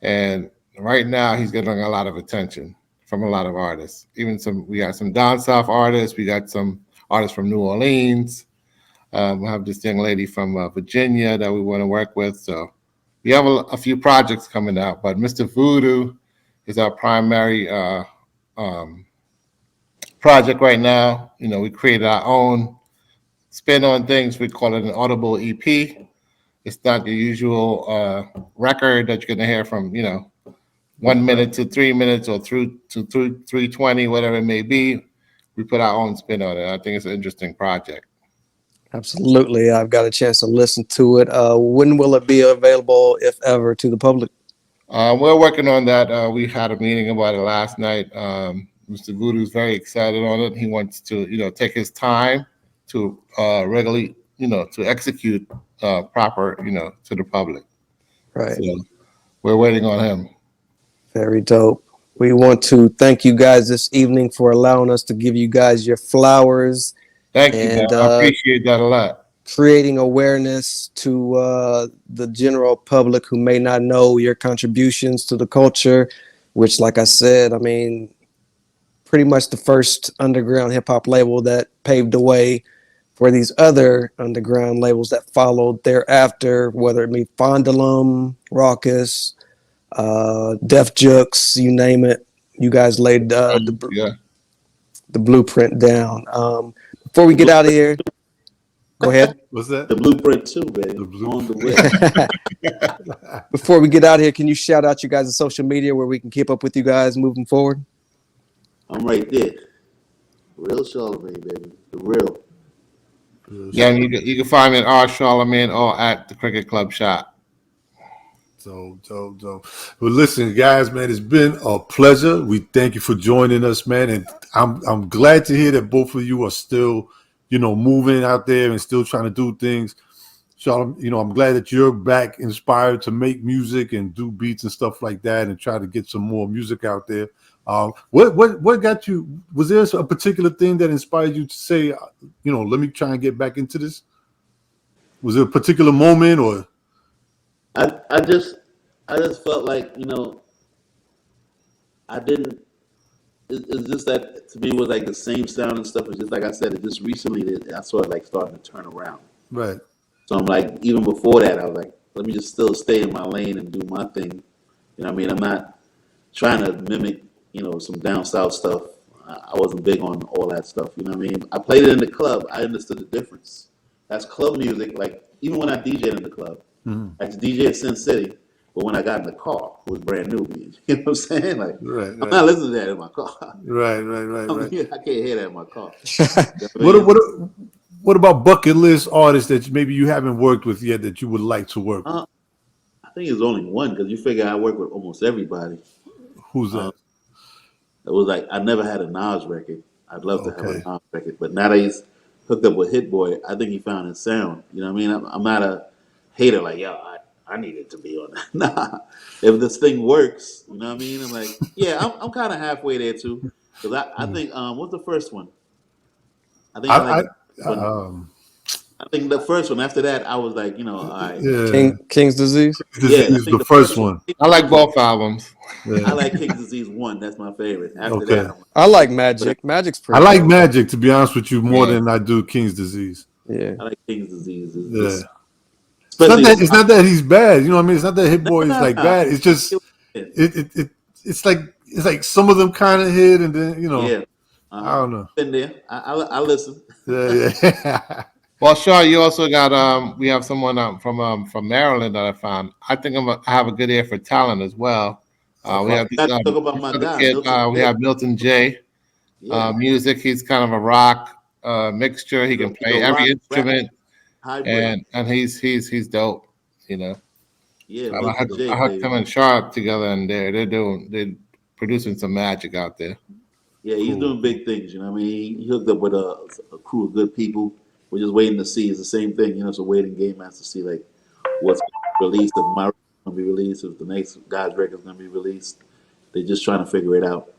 And right now he's getting a lot of attention from a lot of artists. We got some down south artists. We got some artists from New Orleans. We have this young lady from Virginia that we want to work with. So we have a few projects coming out, but Mr. Voodoo is our primary project right now. We created our own spin on things. We call it an Audible EP. It's not the usual record that you're going to hear from, 1 minute to 3 minutes or through to 320, whatever it may be. We put our own spin on it. I think it's an interesting project. Absolutely. I've got a chance to listen to it. When will it be available, if ever, to the public? We're working on that. We had a meeting about it last night. Mr. Voodoo's very excited on it. He wants to, take his time to regularly, to execute proper, to the public. Right. So we're waiting on him. Very dope. We want to thank you guys this evening for allowing us to give you guys your flowers. Thank you, man. I appreciate that a lot. Creating awareness to the general public who may not know your contributions to the culture, which, like I said, pretty much the first underground hip hop label that paved the way for these other underground labels that followed thereafter, whether it be Fondulum, Raucus, Def Jux, you name it. You guys laid the blueprint down. Before we get out of here, go ahead. What's that? The blueprint too, man. On the way. Before we get out of here, can you shout out you guys' social media where we can keep up with you guys moving forward? I'm right there. Real Charlemagne, baby. The real. Yeah, and you can find me at R Charlemagne or at the Cricket Club Shop. So. Well, listen, guys, man, it's been a pleasure. We thank you for joining us, man, and I'm glad to hear that both of you are still, moving out there and still trying to do things. Charlemagne, I'm glad that you're back inspired to make music and do beats and stuff like that, and try to get some more music out there. What got you? Was there a particular thing that inspired you to say, let me try and get back into this? Was there a particular moment, or? I just felt like, I didn't. It's just that to me it was like the same sound and stuff. It's just like I said, it just recently that I saw it like starting to turn around. Right. So I'm like, even before that, I was like, let me just still stay in my lane and do my thing. I'm not trying to mimic, some down south stuff. I wasn't big on all that stuff. I played it in the club. I understood the difference That's club music. Like even when I DJed in the club, Mm-hmm. I just DJed Sin City. But when I got in the car, it was brand new. You know what I'm saying? Like Right, I'm right, not listening to that in my car. right. I can't hear that in my car. What about bucket list artists that maybe you haven't worked with yet that you would like to work with? I think it's only one because you figure I work with almost everybody. Who's Um, that? it was like I never had a Nas record. I'd love to have a Okay. Nas record, but now that he's hooked up with Hit Boy, I think he found his sound. You know what I mean? I'm not a hater like yo. I need it to be on that. Nah, if this thing works, you know what I mean? I'm like, yeah, I'm kind of halfway there too. Because I think what's the first one? I think I I, like I when I think the first one. After that, I was like, all right, yeah. King's disease. This yeah. I is think the the first first one. one. I like both albums. I Yeah. like King's Disease 1. That's my favorite. After Okay. that, I'm I like but Magic. Magic's I pretty like dope. Magic, to be honest with you, more Yeah. than I do King's Disease. Yeah. I like King's Disease. Yeah. Especially It's not that he's bad. You know what I mean? It's not that Hit Boy is like Nah, bad. It's just it's like some of them kind of hit, and then yeah. I don't know. Been there. I listen. Yeah. Well, Shaw, you also got we have someone from Maryland that I found. I think I have a good ear for talent as well. We have this, Got to talk about my other guy, kid. Milton. We have Milton J. Yeah, Music. He's kind of a rock mixture. He can play the every rock rap instrument, hybrid. and he's dope. You know, Yeah, I Milton J, hooked baby. him and Sharp together, and they're producing some magic out there. Yeah, he's Cool. doing big things. You know what I mean? He hooked up with a crew of good people. We're just waiting to see. It's the same thing. It's a waiting game as to see like what's released, if my record's gonna be released, if the next guy's record's gonna be released. They're just trying to figure it out.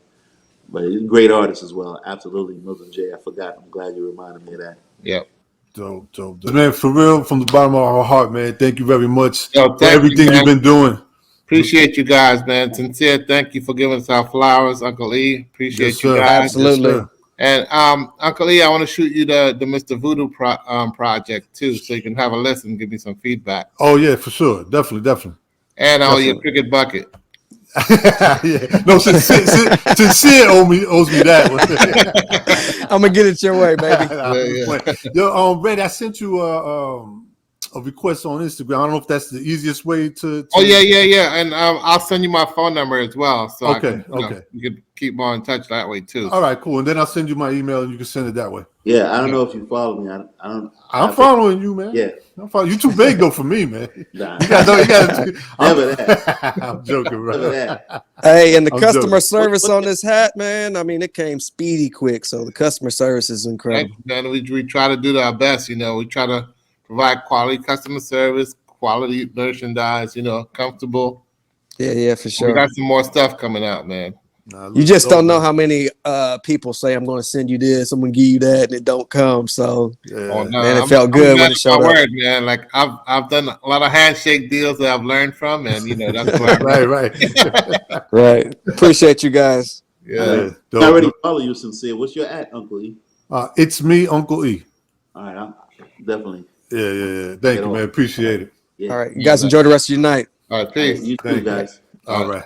But he's a great artist as well. Absolutely, Milton J. I forgot. I'm glad you reminded me of that. Yep. Dope. Man, for real, from the bottom of our heart, man, thank you very much Yo, for thank you, everything man. you've been doing. Appreciate you guys, man. Sincere, thank you for giving us our flowers, Uncle E. Appreciate Yes, you sir. guys. Absolutely. Yes, sir. And Uncle E, I want to shoot you the Mr. Voodoo project too, so you can have a listen, give me some feedback. Oh yeah, for sure. Definitely. And all your Definitely. cricket bucket. Yeah. No, sincere owes me that one. I'm gonna get it your way, baby. Yeah. Yo, Randy, I sent you a request on Instagram. I don't know if that's the easiest way to Oh yeah. And I'll send you my phone number as well, so Okay, you can keep more in touch that way too. All right, cool. And then I'll send you my email, and you can send it that way. Yeah, I don't know if you follow me. I don't. I'm following you, man. Yeah. I'm following you. Too big though for me, man. Nah, You got. never that. I'm joking, Never bro. that. Hey, and the I'm customer joking. service on this hat, man. I mean, it came speedy quick. So the customer service is incredible. And we try to do our best. We try to provide quality customer service, quality merchandise. Comfortable. Yeah, for We sure. got some more stuff coming out, man. You just don't know how many people say, I'm going to send you this, I'm going to give you that, and it don't come. So, Oh, no, man, it felt good when it showed up. Word, man. Like I've done a lot of handshake deals that I've learned from, and that's why. Right. Right. Appreciate you guys. Yeah. I already follow you, Sincere. What's your at, Uncle E? It's me, Uncle E. All right, I'm definitely. Yeah. Thank you, man. Appreciate it. Yeah. All right. You guys enjoy the rest of your night. All right, peace. You too, Thank you. guys. All right.